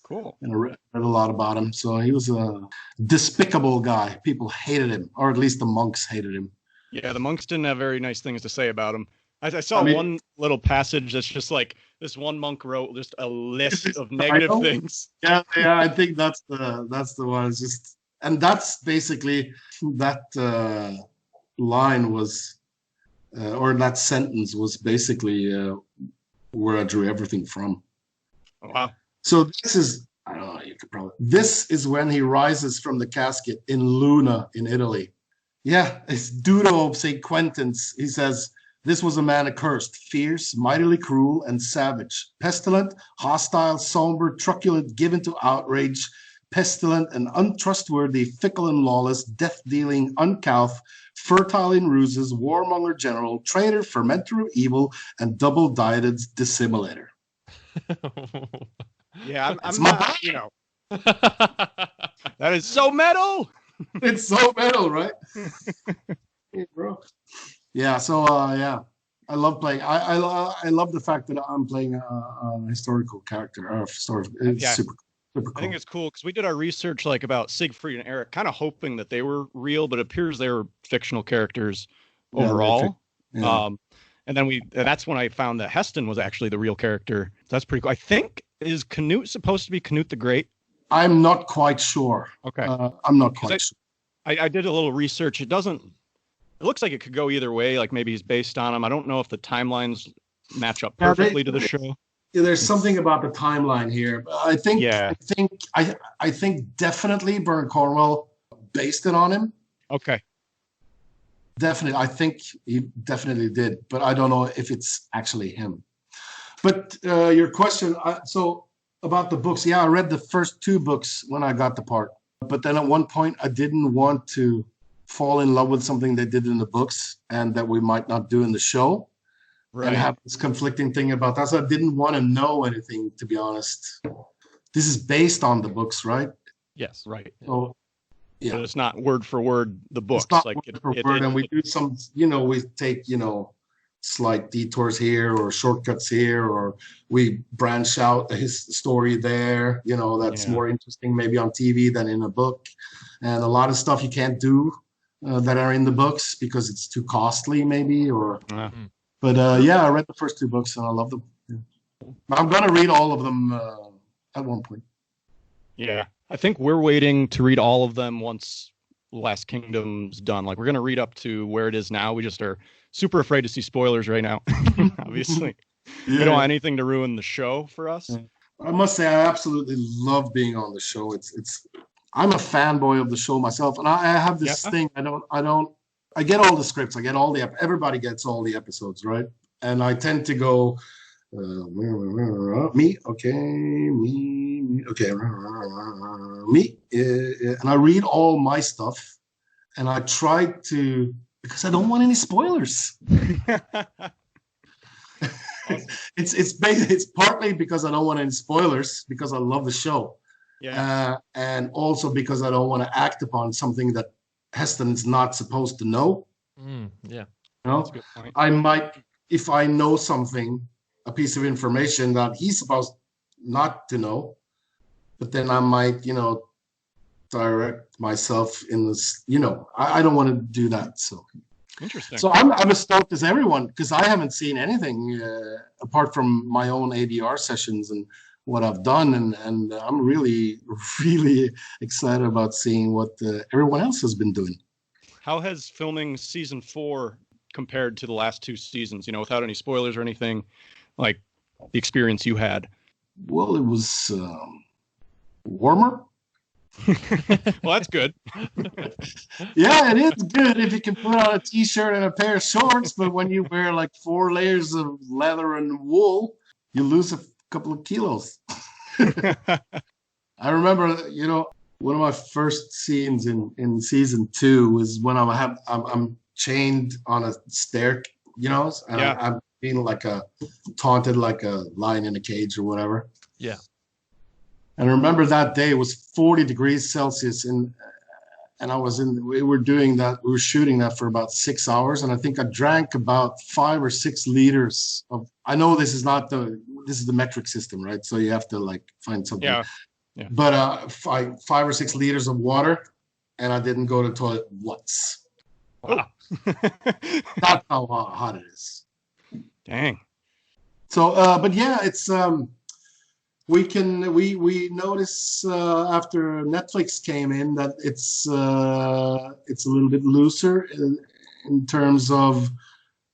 Cool. And I read a lot about him. So he was a despicable guy. People hated him, or at least the monks hated him. Yeah, the monks didn't have very nice things to say about him. I saw one little passage that's just like this one monk wrote just a list of negative things. Yeah, I think that's the one. It's just, and that's basically that line was, or that sentence was basically where I drew everything from. Wow. So this is, I don't know, you could probably, this is when he rises from the casket in Luna in Italy. Yeah, it's Dudo of St. Quentin's. He says, this was a man accursed, fierce, mightily cruel, and savage, pestilent, hostile, somber, truculent, given to outrage, pestilent and untrustworthy, fickle and lawless, death-dealing, uncouth, fertile in ruses, warmonger general, traitor, fermenter of evil, and double-dieted dissimulator. Yeah, I'm not, that is so metal. It's so metal, right? Hey, bro. Yeah, so yeah, I love playing. I love the fact that I'm playing a historical character. It's super cool. I think it's cool because we did our research like about Siegfried and Eric, kind of hoping that they were real, but it appears they were fictional characters overall. And then that's when I found that Heston was actually the real character. That's pretty cool. I think, is Canoe supposed to be Canute the Great? I'm not quite sure. Okay. I'm not quite sure. I did a little research. It looks like it could go either way. Like maybe he's based on him. I don't know if the timelines match up perfectly to the show. Yeah, there's something about the timeline here. I think definitely Bernard Cornwell based it on him. Okay. Definitely. I think he definitely did, but I don't know if it's actually him. But your question, so about the books, yeah, I read the first 2 books when I got the part. But then at one point, I didn't want to fall in love with something they did in the books and that we might not do in the show. Right. And have this conflicting thing about that. So I didn't want to know anything, to be honest. This is based on the books, right? Yes. Right. So, yeah. But it's not word for word the books. It's not like word for word, and we do some, we take, slight detours here or shortcuts here, or we branch out his story there, that's more interesting maybe on TV than in a book. And a lot of stuff you can't do that are in the books because it's too costly maybe, or... But yeah, I read the first 2 books and I love them. Yeah. I'm going to read all of them at one point. Yeah, I think we're waiting to read all of them once The Last Kingdom's done. Like, we're going to read up to where it is now. We just are super afraid to see spoilers right now, obviously. We don't want anything to ruin the show for us. Yeah. I must say, I absolutely love being on the show. I'm a fanboy of the show myself, and I have this thing. I get all the scripts. I get everybody gets all the episodes, right? And I tend to go, me, okay, me, okay, me. And I read all my stuff, and I try to, because I don't want any spoilers. It's partly because I don't want any spoilers, because I love the show. Yeah. And also because I don't want to act upon something that Heston's not supposed to know. Yeah. That's a good point. I might, if I know something, a piece of information that he's supposed not to know, but then I might, direct myself in this, I don't want to do that. So interesting. So I'm as stoked as everyone, because I haven't seen anything apart from my own ADR sessions and what I've done, and I'm really, really excited about seeing what everyone else has been doing. How has filming season 4 compared to the last 2 seasons? You know, without any spoilers or anything, like the experience you had. Well, it was warmer. Well, that's good. Yeah, it is good if you can put on a t-shirt and a pair of shorts, but when you wear like 4 layers of leather and wool, you lose a couple of kilos. I remember, you know, one of my first scenes in season 2 was when I'm chained on a stair, you know, and Yeah. I'm being like taunted like a lion in a cage or whatever. Yeah. And I remember that day was 40 degrees Celsius, and we were shooting that for about 6 hours, and I think I drank about 5 or 6 liters of. I know this is the metric system, right? So you have to like find something. Yeah. But 5 or 6 liters of water, and I didn't go to the toilet once. Wow. That's how hot it is. Dang. So, but yeah, it's we notice after Netflix came in that it's a little bit looser in terms of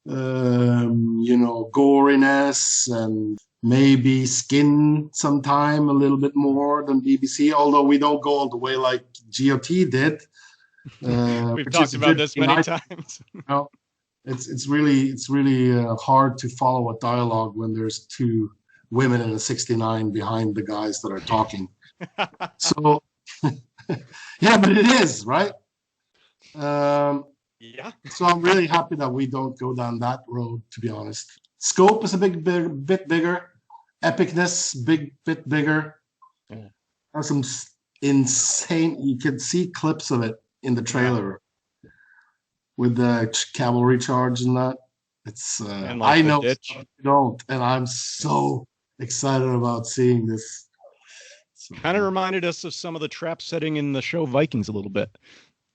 you know, goriness and maybe skin sometime a little bit more than BBC, although we don't go all the way like GOT did. We've talked about this many times. You know, it's really hard to follow a dialogue when there's 2 women in a 69 behind the guys that are talking. So yeah, but it is, right? Yeah. So I'm really happy that we don't go down that road, to be honest. Scope is a bit bigger. Epicness, bit bigger. Yeah. There's some insane. You can see clips of it in the trailer with the cavalry charge and that. It's And like I know ditch. you don't, and I'm so excited about seeing this. So, Kind of reminded us of some of the trap setting in the show Vikings a little bit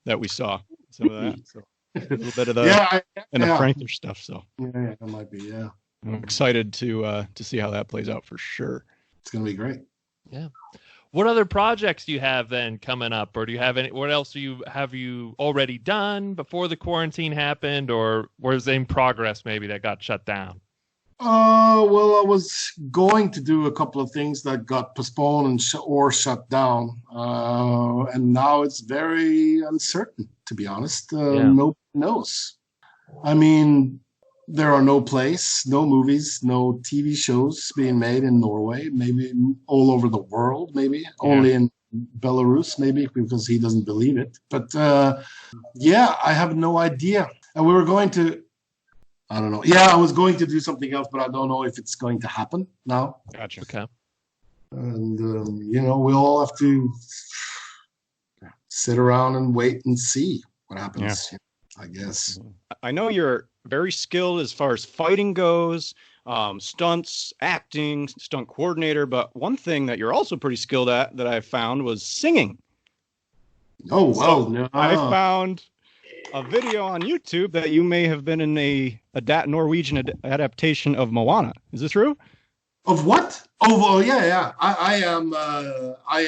that we saw. Some of that. So a little bit of the the Franker stuff. So yeah, that might be, yeah. I'm excited to see how that plays out for sure. It's gonna be great. Yeah. What other projects do you have then coming up, or do you have any? What else have you already done before the quarantine happened, or was in progress maybe that got shut down? Well, I was going to do a couple of things that got postponed and or shut down, and now it's very uncertain, to be honest. Nobody knows. I mean, there are no plays, no movies, no TV shows being made in Norway, maybe all over the world, maybe only in Belarus, maybe because he doesn't believe it. But yeah, I have no idea. And we were going to, I don't know. Yeah, I was going to do something else, but I don't know if it's going to happen now. Gotcha. Okay. And, you know, we all have to sit around and wait and see what happens, I guess. I know you're very skilled as far as fighting goes, stunts, acting, stunt coordinator, but one thing that you're also pretty skilled at that I found was singing. Oh, wow. So no. I found a video on YouTube that you may have been in a Norwegian adaptation of Moana. Is this true? Of what? Oh, well, yeah. I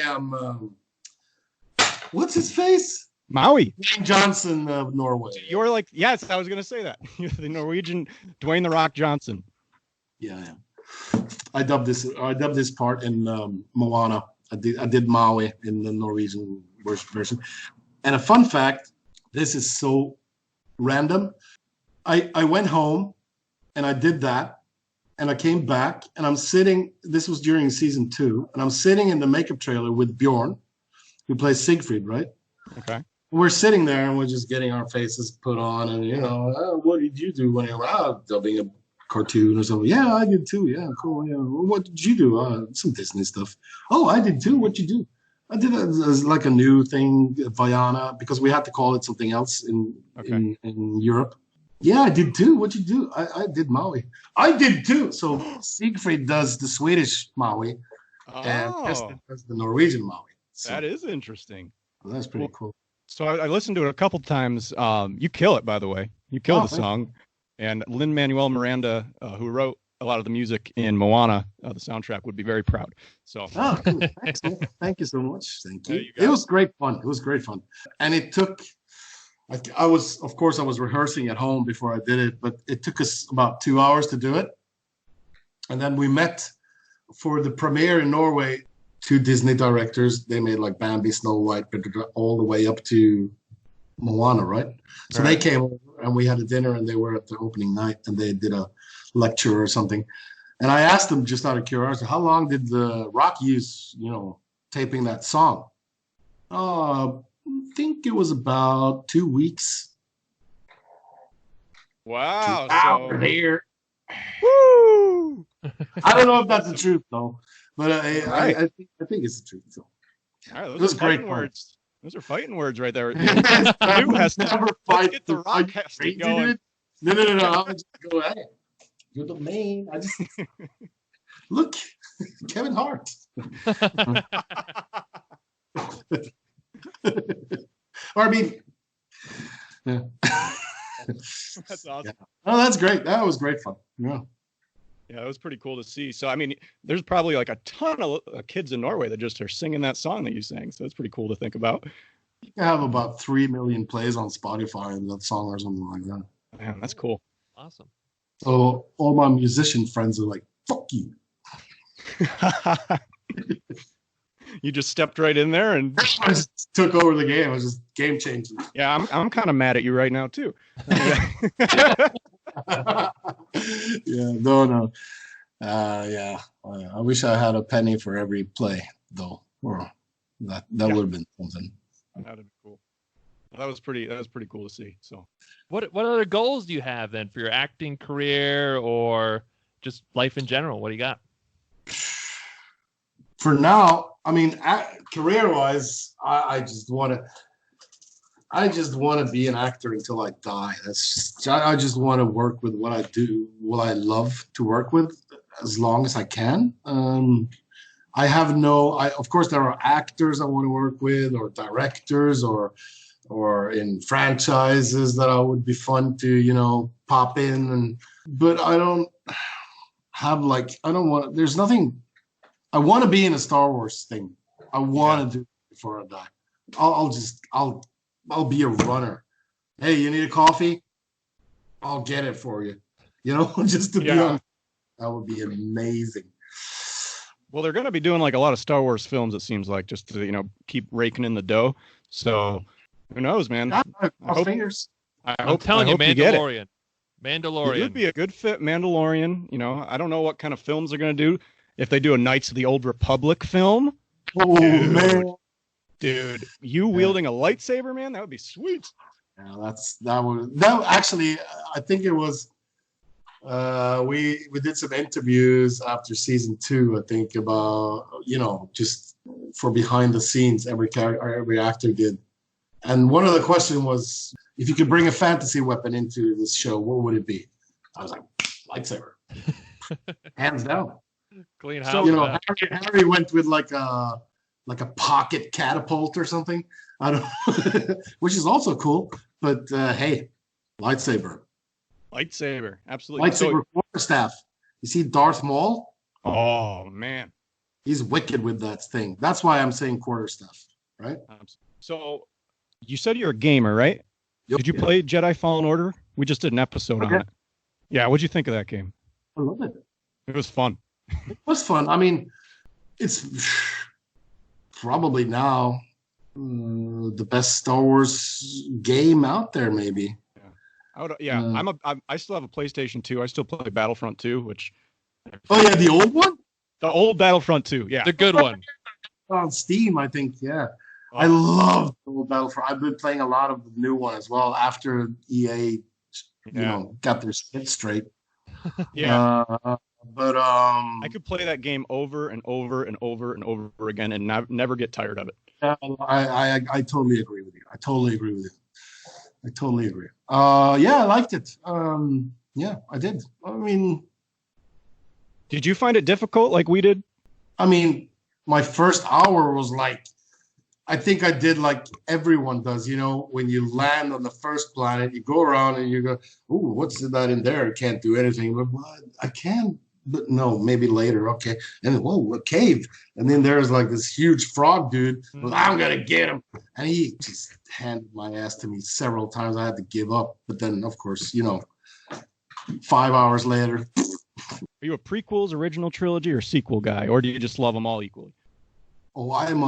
am. What's his face? Maui. Dwayne Johnson of Norway. You're like, yes, I was going to say that. You're the Norwegian Dwayne the Rock Johnson. Yeah. I dubbed this part in Moana. I did Maui in the Norwegian version. And a fun fact, this is so random. I went home and I did that, and I came back and I'm sitting. This was during season 2, and I'm sitting in the makeup trailer with Bjorn, who plays Siegfried, right? Okay. We're sitting there and we're just getting our faces put on, and you know, what did you do when you were out dubbing a cartoon or something? Yeah, I did too. Yeah, cool. Yeah, what did you do? Some Disney stuff. Oh, I did too. What'd you do? I did it as like a new thing, Vaiana, because we had to call it something else in Europe. Yeah, I did too. What'd you do? I did Maui. I did too. So Siegfried does the Swedish Maui, and Heston does the Norwegian Maui. So that is interesting. That's pretty cool. So I listened to it a couple times. You kill it, by the way. You kill the song. And Lin-Manuel Miranda, who wrote a lot of the music in Moana, the soundtrack, would be very proud. So, oh, cool. Thanks, man. Thank you so much. Thank you. You It was great fun. It was great fun, and it took. I was, of course, I was rehearsing at home before I did it, but it took us about 2 hours to do it, and then we met for the premiere in Norway. 2 Disney directors. They made like Bambi, Snow White, all the way up to Moana, right? So they came over and we had a dinner, and they were at the opening night, and they did a lecture or something. And I asked them, just out of curiosity, how long did the Rock use, taping that song? I think it was about 2 weeks. wow. Out here. Woo! I don't know if that's the truth though, but I think it's the truth. So All right, it was are fighting great words. Those are fighting words right there. Never Let's fight get the Rock Heston going. No. I'll just go, hey, you're the main. I just look, Kevin Hart. Or I mean, yeah. That's awesome. Yeah. Oh, that's great. That was great fun. Yeah. Yeah, it was pretty cool to see. So, I mean, there's probably like a ton of kids in Norway that just are singing that song that you sang. So it's pretty cool to think about. You have about 3 million plays on Spotify in that song or something like that. Man, that's cool. Awesome. So all my musician friends are like, fuck you. You just stepped right in there and I just took over the game. I was just game changing. yeah, I'm kind of mad at you right now too. Yeah, no. Yeah, I wish I had a penny for every play, though. Or that would have been something. That'd be cool. That was pretty cool to see. So, What other goals do you have then for your acting career or just life in general? What do you got? For now, I mean, career-wise, I just want to be an actor until I die. I just want to work with what I do, what I love to work with, as long as I can. Of course, there are actors I want to work with, or directors, or in franchises that would be fun to, pop in. But I don't want. There's nothing. I want to be in a Star Wars thing. I want to do it before I die. I'll be a runner. Hey, you need a coffee? I'll get it for you. Just to be honest, that would be amazing. well, they're going to be doing like a lot of Star Wars films. It seems like just to keep raking in the dough. So who knows, man? Fingers. I'm telling you, Mandalorian. Mandalorian. It would be a good fit, Mandalorian. I don't know what kind of films they're going to do. If they do a Knights of the Old Republic film, Oh, man. dude, you wielding a lightsaber, man, that would be sweet. Yeah, that actually, I think it was. We did some interviews after season 2. I think about just for behind the scenes, every actor did, and one of the questions was, if you could bring a fantasy weapon into this show, what would it be? I was like, lightsaber, hands down. Clean house. So Harry went with like a pocket catapult or something. I don't, which is also cool. But hey, lightsaber, absolutely. Lightsaber quarterstaff. You see Darth Maul? Oh man, he's wicked with that thing. That's why I'm saying quarterstaff, right? So you said you're a gamer, right? Yep. Did you play Jedi Fallen Order? We just did an episode on it. Yeah, what'd you think of that game? I love it. It was fun. It was fun. I mean, it's probably now the best Star Wars game out there, maybe. I still have a PlayStation 2. I still play Battlefront 2, which. Oh yeah, the old one. The old Battlefront 2, yeah. The good one. On Steam, I think. Yeah, I love the old Battlefront. I've been playing a lot of the new one as well after EA, got their shit straight. Yeah. But I could play that game over and over and over and over again and never get tired of it. I totally agree with you. I totally agree. Yeah, I liked it. Yeah, I did. I mean, did you find it difficult like we did? I mean, my first hour was like, I think I did like everyone does. When you land on the first planet, you go around and you go, "Ooh, what's that in there? I can't do anything." But I can but no, maybe later. Okay. And then, whoa, a cave. And then there's like this huge frog dude. Well, I'm going to get him. And he just handed my ass to me several times. I had to give up. But then, of course, 5 hours later. Are you a prequels, original trilogy, or sequel guy? Or do you just love them all equally? Oh, I'm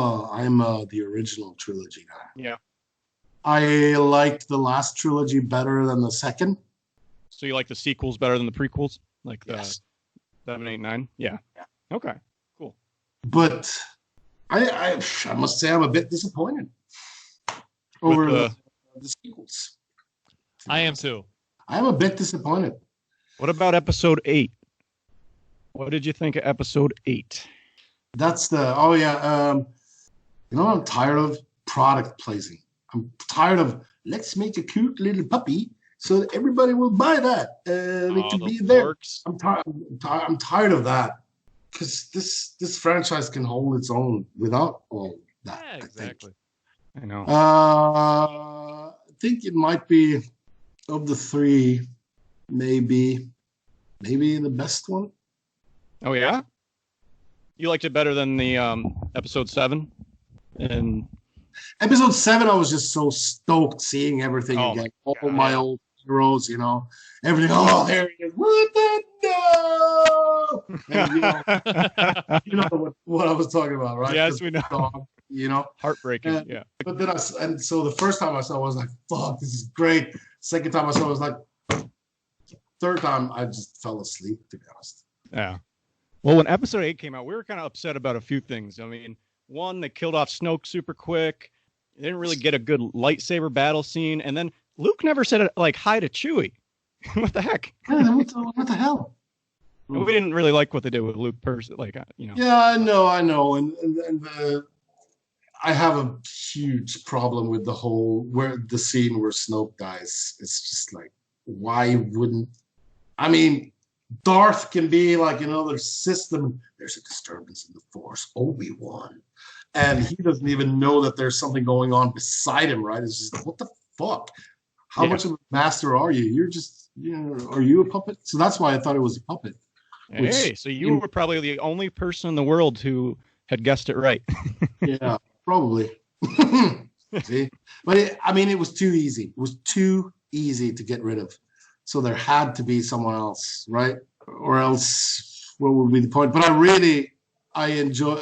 the original trilogy guy. Yeah. I liked the last trilogy better than the second. So you like the sequels better than the prequels? Like the Yes. 7, 8, 9? Yeah. Okay, cool. But I must say I'm a bit disappointed over the sequels. I am too. I'm a bit disappointed. What about episode 8? What did you think of episode 8? That's I'm tired of product placing. I'm tired of let's make a cute little puppy so that everybody will buy that. It can be there. I'm tired of that because this franchise can hold its own without all that. Yeah, exactly. I know. I think it might be of the three, maybe the best one. Oh yeah, you liked it better than the episode 7, and episode 7, I was just so stoked seeing everything again. All my old heroes, everything. Oh, there he is. What the no? And, you know what I was talking about, right? Yes, we know. Dog, Heartbreaking. Yeah. But then so the first time I saw it, I was like, fuck, this is great. Second time I saw it, I was like, third time I just fell asleep, to be honest. Yeah. Well, when episode 8 came out, we were kind of upset about a few things. I mean, one, they killed off Snoke super quick. They didn't really get a good lightsaber battle scene. And then Luke never said, hi to Chewie. What the heck? Yeah, what the hell? We didn't really like what they did with Luke personally. Yeah, I know. And I have a huge problem with the scene where Snoke dies. It's just like, why wouldn't... I mean... Darth can be like another system. There's a disturbance in the Force, Obi-Wan. And he doesn't even know that there's something going on beside him, right? It's just, what the fuck? How much of a master are you? You're just, are you a puppet? So that's why I thought it was a puppet. So you were probably the only person in the world who had guessed it right. Yeah, probably. See? But it was too easy. It was too easy to get rid of. So there had to be someone else, right? Or else, what would be the point? But I enjoy.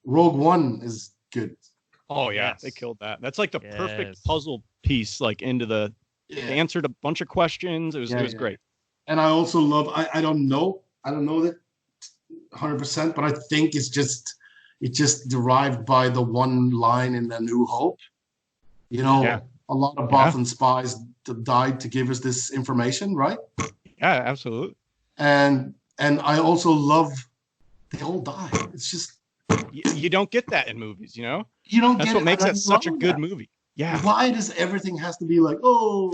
Rogue One is good. Oh yeah, yes. They killed that. That's like the perfect puzzle piece, like into the. Yeah. They answered a bunch of questions. It was great. And I also love. I don't know that 100%, but I think it's just derived by the one line in A New Hope. A lot of Bothan spies died to give us this information, right? Yeah, absolutely. And I also love they all die. It's just you don't get that in movies, You don't. That's what makes it such a good movie. Yeah. Why does everything has to be like, a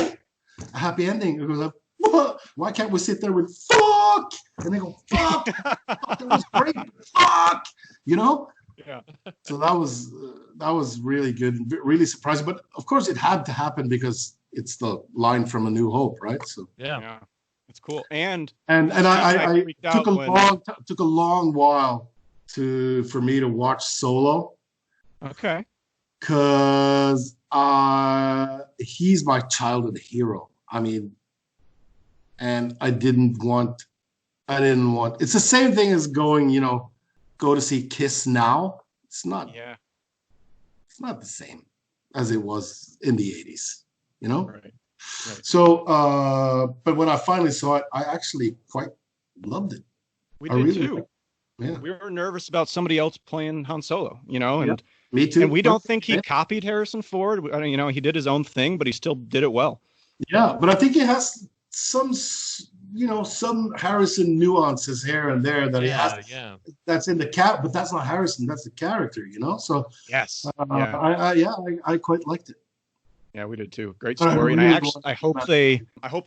happy ending? It goes like, what? Why can't we sit there with fuck? And they go, fuck. Fuck, it was great. Fuck. Yeah. So that was really good, really surprising. But of course, it had to happen because it's the line from A New Hope, right? So yeah, it's cool. And I took a long while for me to watch Solo. Okay. Because he's my childhood hero. And I didn't want. It's the same thing as going, go to see Kiss now. It's not. Yeah. It's not the same as it was in the 80s, Right. So, but when I finally saw it, I actually quite loved it. We did too. Yeah. We were nervous about somebody else playing Han Solo, and me too. And we don't think he copied Harrison Ford. He did his own thing, but he still did it well. Yeah, but I think he has some Harrison nuances here and there that he has. Yeah. That's in the but that's not Harrison. That's the character, So yes, I quite liked it. Yeah, we did too. Great story, and I hope they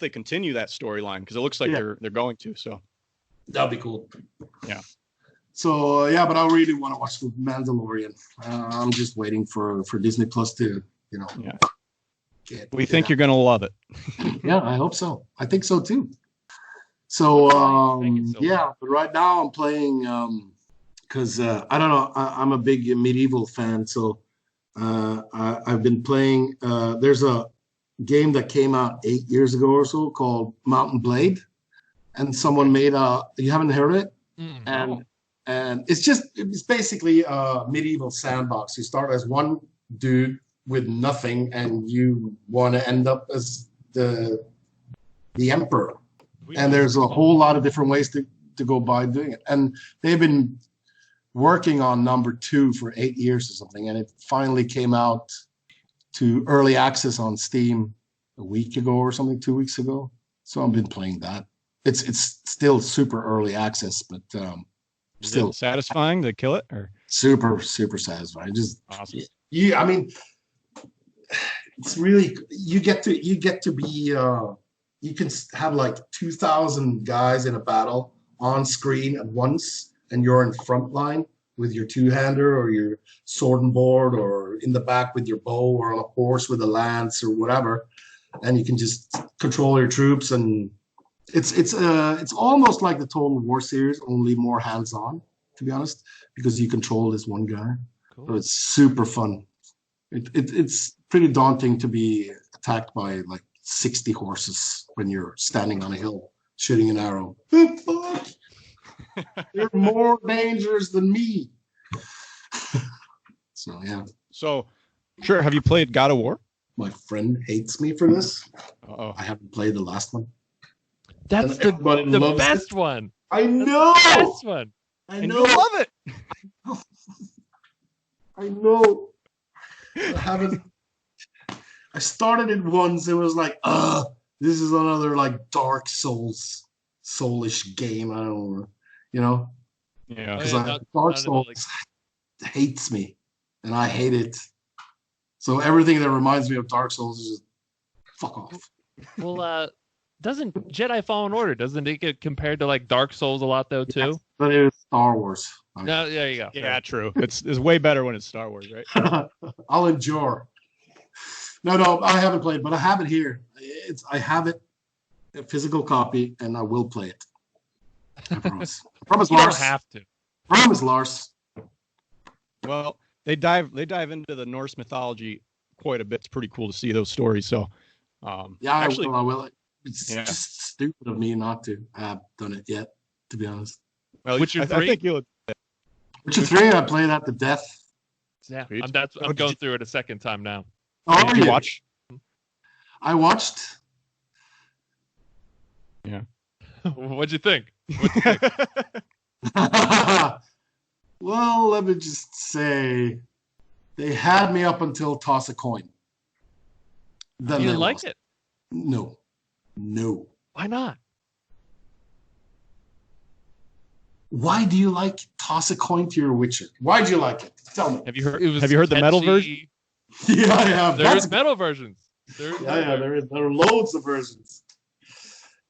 continue that storyline because it looks like they're going to. So that'd be cool. Yeah. So but I really want to watch The Mandalorian. I'm just waiting for Disney Plus to We think you're going to love it. Yeah, I hope so. I think so too. So Make it so yeah, but right now I'm playing because I don't know. I'm a big medieval fan, so I've been playing. There's a game that came out 8 years ago or so called Mountain Blade, and someone made a. You haven't heard of it? No. And it's basically a medieval sandbox. You start as one dude with nothing, and you want to end up as the emperor. And there's a whole lot of different ways to go by doing it. And they've been working on number 2 for 8 years or something, and it finally came out to early access on Steam a week ago or something, 2 weeks ago. So I've been playing that. It's still super early access, but still satisfying to kill it, or super satisfying. Just awesome. I mean, it's really you get to be. You can have like 2,000 guys in a battle on screen at once, and you're in front line with your two-hander or your sword and board, or in the back with your bow, or on a horse with a lance or whatever, and you can just control your troops. And it's almost like the Total War series, only more hands-on, to be honest, because you control this one guy. Cool. So it's super fun. It's pretty daunting to be attacked by like 60 horses when you're standing on a hill shooting an arrow. They're more dangerous than me. So yeah. So, sure. Have you played God of War? My friend hates me for this. Uh-oh. I haven't played the last one. That's the best one. I know. The best one. I And know. you love it. I know. I haven't. I started it once. It was like, this is another like Dark Soulish game. I don't know, Yeah. because Dark Souls hates me, and I hate it. So everything that reminds me of Dark Souls is just fuck off. Well, doesn't Jedi Fallen Order, doesn't it get compared to like Dark Souls a lot though too? Yes, but it was Star Wars. No, there you go. Yeah, true. It's way better when it's Star Wars, right? I'll endure. No, I haven't played, but I have it here. I have it, a physical copy, and I will play it. I promise. I promise, You Lars. don't have to. Promise, Lars. Well, they dive into the Norse mythology quite a bit. It's pretty cool to see those stories. So, Yeah, actually, I will. It's Yeah. just stupid of me not to have done it yet, to be honest. well, Witcher I 3? think you'll. Witcher 3, I played that to death. Yeah, Sweet. I'm going through it a second time now. Oh, Did you watch? I watched. Yeah. What'd you think? Well, let me just say, they had me up until toss a coin. Then You they didn't like lost. it? No. Why not? Why do you like toss a coin to your Witcher? Why do you like it? Tell me. Have you heard? It was Have you heard the metal catchy. version? Yeah, I have. There's metal versions. Yeah, there are loads of versions.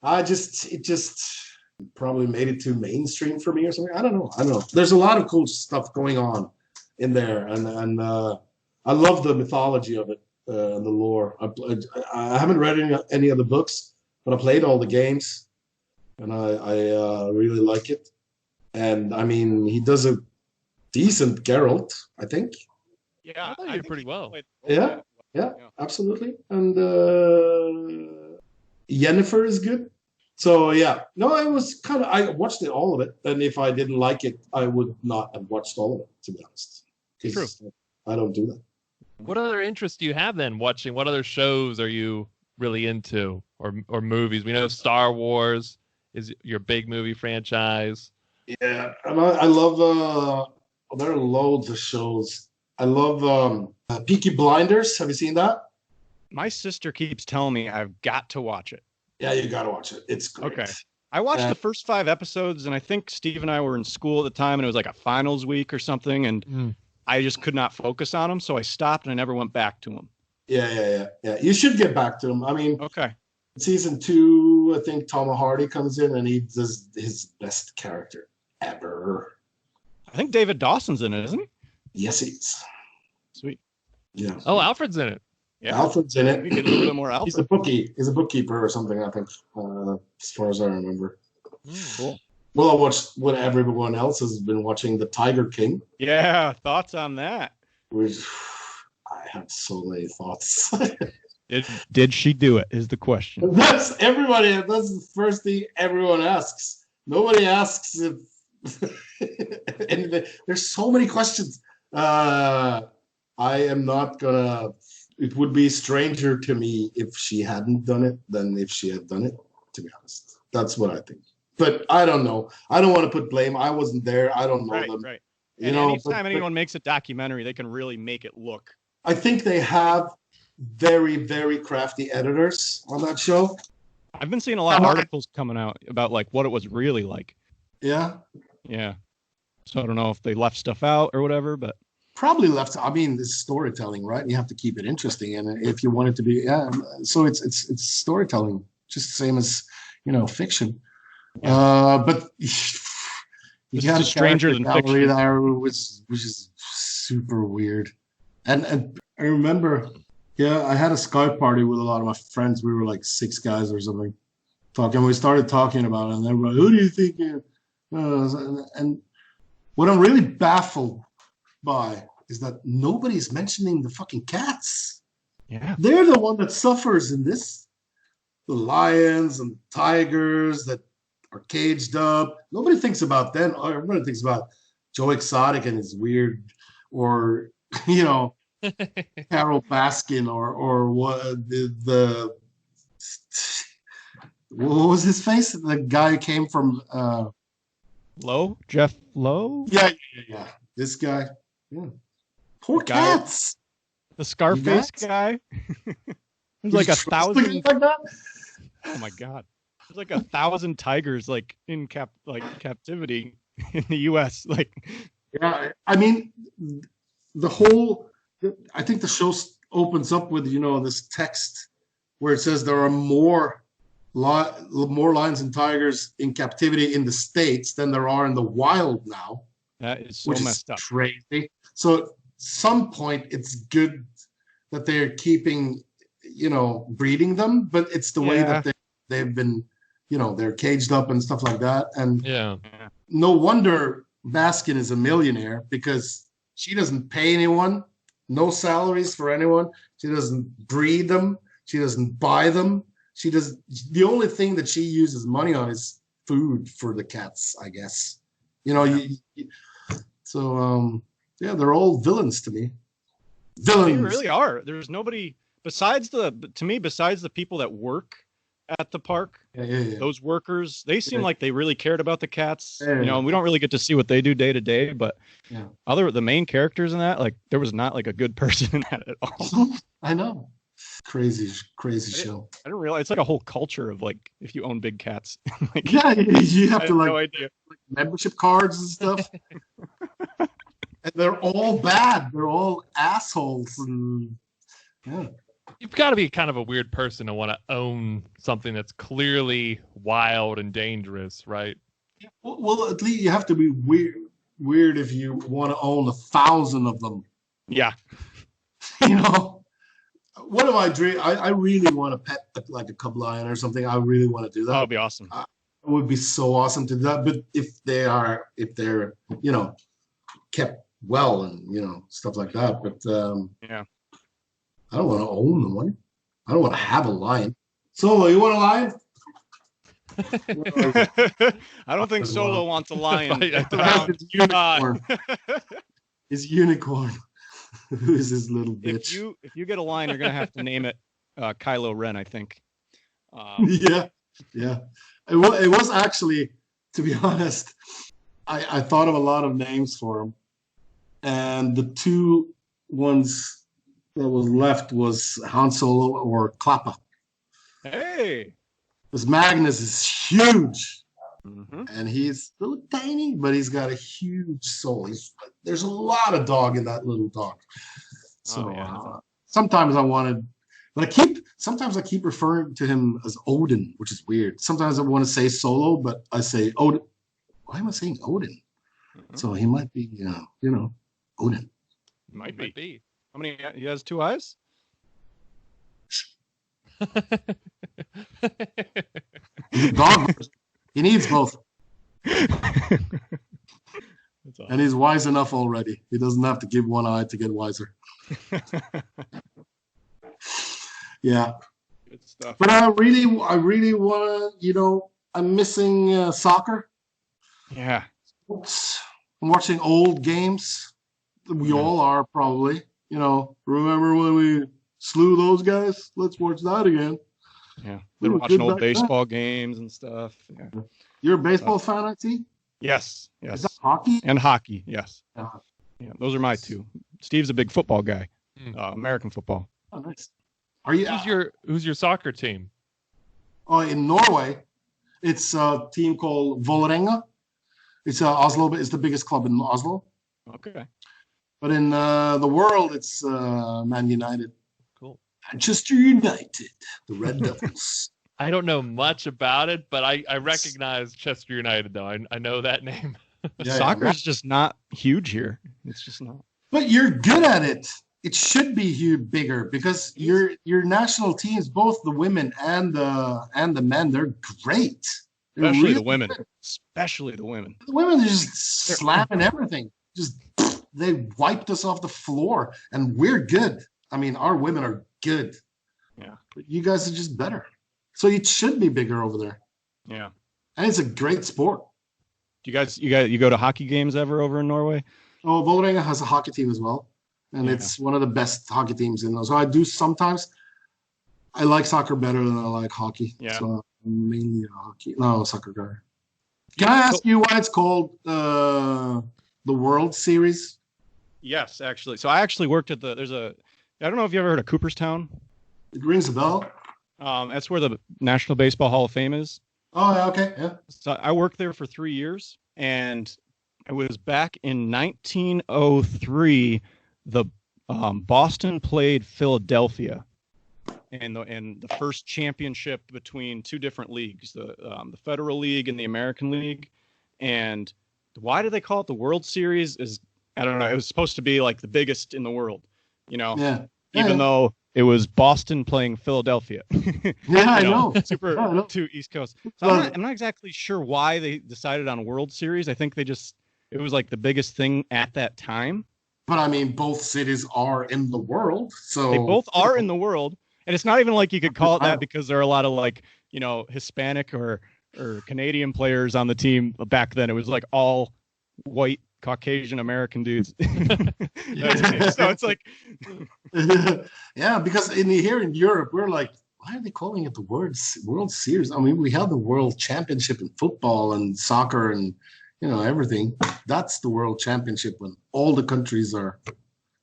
It just probably made it too mainstream for me or something. I don't know. There's a lot of cool stuff going on in there, and I love the mythology of it, and the lore. I haven't read any of the books, but I played all the games, and I really like it. And I mean, he does a decent Geralt, I think. Yeah, I thought you did pretty well. Yeah, absolutely. And Yennefer is good. So yeah, no, it was kind of. I watched all of it, and if I didn't like it, I would not have watched all of it, to be honest. True. I don't do that. What other interests do you have then? Watching what other shows are you really into, or movies? We know Star Wars is your big movie franchise. Yeah, and I love. There are loads of shows. I love Peaky Blinders. Have you seen that? My sister keeps telling me I've got to watch it. Yeah, you gotta watch it. It's great. Okay. I watched the first 5 episodes, and I think Steve and I were in school at the time, and it was like a finals week or something, and I just could not focus on them, so I stopped and I never went back to them. Yeah. You should get back to them. I mean, Okay. Season 2, I think Tom Hardy comes in and he does his best character ever. I think David Dawson's in it, isn't he? Yes, he is. Sweet. Yeah. Oh, Alfred's in it. Yeah. Alfred's in it. We get a little bit more Alfred. He's a bookkeeper or something, I think, as far as I remember. Cool. Well, I watched what everyone else has been watching, The Tiger King. Yeah, thoughts on that? Which I have so many thoughts. Did she do it? Is the question. That's everybody. That's the first thing everyone asks. Nobody asks if anything. There's so many questions. I am not gonna. It would be stranger to me if she hadn't done it than if she had done it. To be honest, that's what I think. But I don't know. I don't want to put blame. I wasn't there. I don't know them. Right. You And know, anytime anyone makes a documentary, they can really make it look. I think they have very, very crafty editors on that show. I've been seeing a lot of articles coming out about like what it was really like. Yeah. Yeah. So I don't know if they left stuff out or whatever, but probably left. I mean, it's storytelling, right? You have to keep it interesting, and if you want it to be, yeah. So it's storytelling, just the same as fiction. Yeah. But you got a stranger than fiction there, which is super weird. And I remember, I had a Skype party with a lot of my friends. We were like 6 guys or something talking. We started talking about it, and they were like, "Who do you think?" And what I'm really baffled by is that nobody's mentioning the fucking cats. Yeah, they're the one that suffers in this. The lions and tigers that are caged up. Nobody thinks about them. Everybody thinks about Joe Exotic and his weird, or Carol Baskin, or what what was his face? The guy who came from Jeff Lowe. Yeah. This guy. Yeah. Poor cats. The Scarface guy. There's like 1,000. Like that? Oh my god. There's like 1,000 tigers like in captivity in the U.S. Like. Yeah, I mean, I think the show opens up with this text where it says there are more lions and tigers in captivity in the States than there are in the wild now. That is so which messed up. Crazy. So at some point, it's good that they're keeping, breeding them, but it's the way that they've been, they're caged up and stuff like that. And no wonder Baskin is a millionaire, because she doesn't pay anyone, no salaries for anyone. She doesn't breed them. She doesn't buy them. The only thing that she uses money on is food for the cats, I guess. They're all villains to me. Villains. They really are. There's nobody besides the people that work at the park. Yeah. Those workers, they seem like they really cared about the cats. We don't really get to see what they do day to day, but the main characters in that, like, there was not like a good person in that at all. I know. Crazy show. I didn't realize it's like a whole culture of like, if you own big cats. Like, you have to no idea. Like membership cards and stuff. And they're all bad. They're all assholes. And you've got to be kind of a weird person to want to own something that's clearly wild and dangerous, right? Well, at least you have to be weird if you want to own 1,000 of them. Yeah. One of my dreams, I really want to pet like a cub lion or something. I really want to do that. That would be awesome. It would be so awesome to do that. But if they're kept well and stuff like that. But I don't want to own one. I don't want to have a lion. Solo, you want a lion? I don't think Solo wants a lion. His unicorn. His unicorn. Who is this little bitch? If you get a lion, you're gonna have to name it Kylo Ren, I think. Yeah. It was actually, to be honest, I thought of a lot of names for him, and the 2 ones that was left was Han Solo or Klappa. Hey, because Magnus is huge, and he's a little tiny, but he's got a huge soul. There's a lot of dog in that little dog. So sometimes I wanted, but sometimes I keep referring to him as Odin, which is weird. Sometimes I want to say Solo, but I say Odin. Why am I saying Odin? So he might be, Odin. Might be. How many? He has 2 eyes. He's a dog person. He needs both. That's awesome. And he's wise enough already. He doesn't have to give one eye to get wiser. Yeah. Good stuff. But I really want to, I'm missing soccer. Yeah. I'm watching old games. We all are probably. Remember when we slew those guys? Let's watch that again. Yeah. They were watching old baseball games and stuff. Yeah. You're a baseball fan, I see? Yes. Is that hockey? And hockey, yes. Uh-huh. Yeah, those are my two. Steve's a big football guy. American football. Oh, nice. Are you? Who's your soccer team? Oh, in Norway, it's a team called Vålerenga. It's Oslo. It's the biggest club in Oslo. Okay. But in the world, it's Man United. Cool. Manchester United, the Red Devils. I don't know much about it, but I recognize Chester United, though. I know that name. Soccer's just not huge here. It's just not. But you're good at it. It should be bigger because your national teams, both the women and the men, they're great. Especially really the women. good. Especially the women. The women are just slamming everything. Just they wiped us off the floor, and we're good. I mean, our women are good. Yeah. But you guys are just better. So it should be bigger over there. Yeah. And it's a great sport. Do you go to hockey games ever over in Norway? Oh, Vålerenga has a hockey team as well. And it's one of the best hockey teams in those. So I do sometimes. I like soccer better than I like hockey. Yeah. So I'm mainly a soccer guy. Can I ask you why it's called the World Series? Yes, actually. So I actually worked at I don't know if you ever heard of Cooperstown. It rings a bell. That's where the National Baseball Hall of Fame is. Oh, yeah, okay, yeah. So I worked there for 3 years, and it was back in 1903. The Boston played Philadelphia, and the first championship between two different leagues, the Federal League and the American League. And why do they call it the World Series? I don't know. It was supposed to be like the biggest in the world, even though it was Boston playing Philadelphia. Yeah, I know. To East Coast. So I'm not exactly sure why they decided on World Series. I think it was like the biggest thing at that time. But I mean, both cities are in the world, so they both are in the world, and it's not even like you could call it that because there are a lot of Hispanic or Canadian players on the team back then. It was like all white Caucasian American dudes. So it's like, yeah, because here in Europe, we're like, why are they calling it the World Series? I mean, we have the World Championship in football and soccer and everything. That's the World Championship when all the countries are.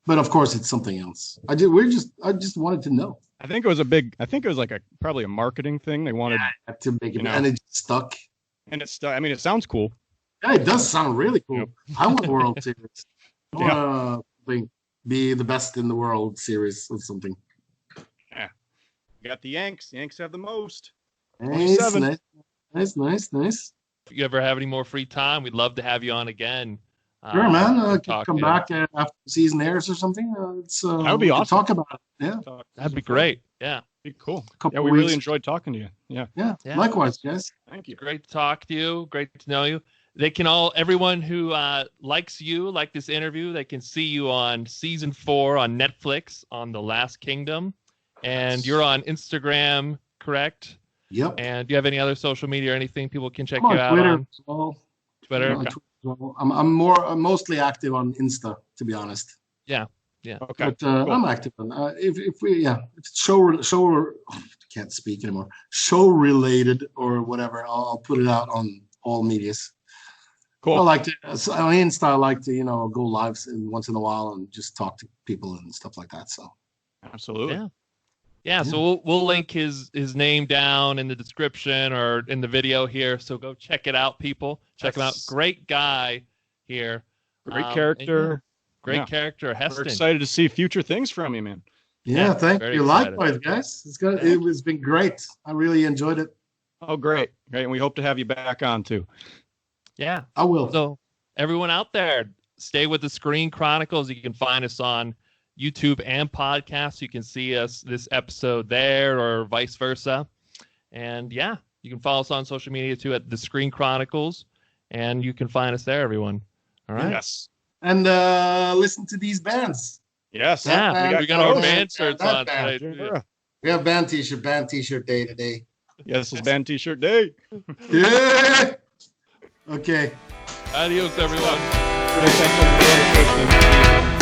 But of course, it's something else. I just wanted to know. I think it was like probably a marketing thing. They wanted to make it, and it stuck. And it stuck. I mean, it sounds cool. Yeah, it does sound really cool. Yep. I want World Series. I want to be the best in the World Series or something. Yeah. You got the Yanks. The Yanks have the most. Nice. If you ever have any more free time, we'd love to have you on again. Sure, man. Come back after the season airs or something. That would be awesome. Talk about it. Yeah. That'd be great. Yeah. Be cool. Yeah, we really enjoyed talking to you. Yeah. Likewise, guys. Thank you. Great to talk to you. Great to know you. Everyone who likes you, like this interview, they can see you on season 4 on Netflix on The Last Kingdom. And you're on Instagram, correct? Yep. And do you have any other social media or anything people can check you out Twitter on? as well. Twitter. Okay. I'm mostly active on Insta, to be honest. Yeah. Okay. But cool. I'm active on if it's show can't speak anymore. Show related or whatever, I'll put it out on all medias. Cool. I like to on Insta. I like to go live once in a while and just talk to people and stuff like that. So absolutely. Yeah. So we'll link his name down in the description or in the video here. So go check it out, people. Check him out. Great guy here. Great character. Great character, Heston. We're excited to see future things from you, man. Yeah, thank you. Excited. Likewise, guys. It's been great. I really enjoyed it. Oh, great. And we hope to have you back on too. Yeah, I will. So everyone out there, stay with the Screen Chronicles. You can find us on YouTube and podcasts. You can see us this episode there or vice versa. And You can follow us on social media too at the Screen Chronicles, and you can find us there, everyone. All right. Yes. And listen to these bands. Yes. Yeah, we got our band shirts that on band. today. Yeah. We have band t-shirt day today. Yes, it's band t-shirt day. Yeah. Okay. Adios, everyone. Thanks, everyone.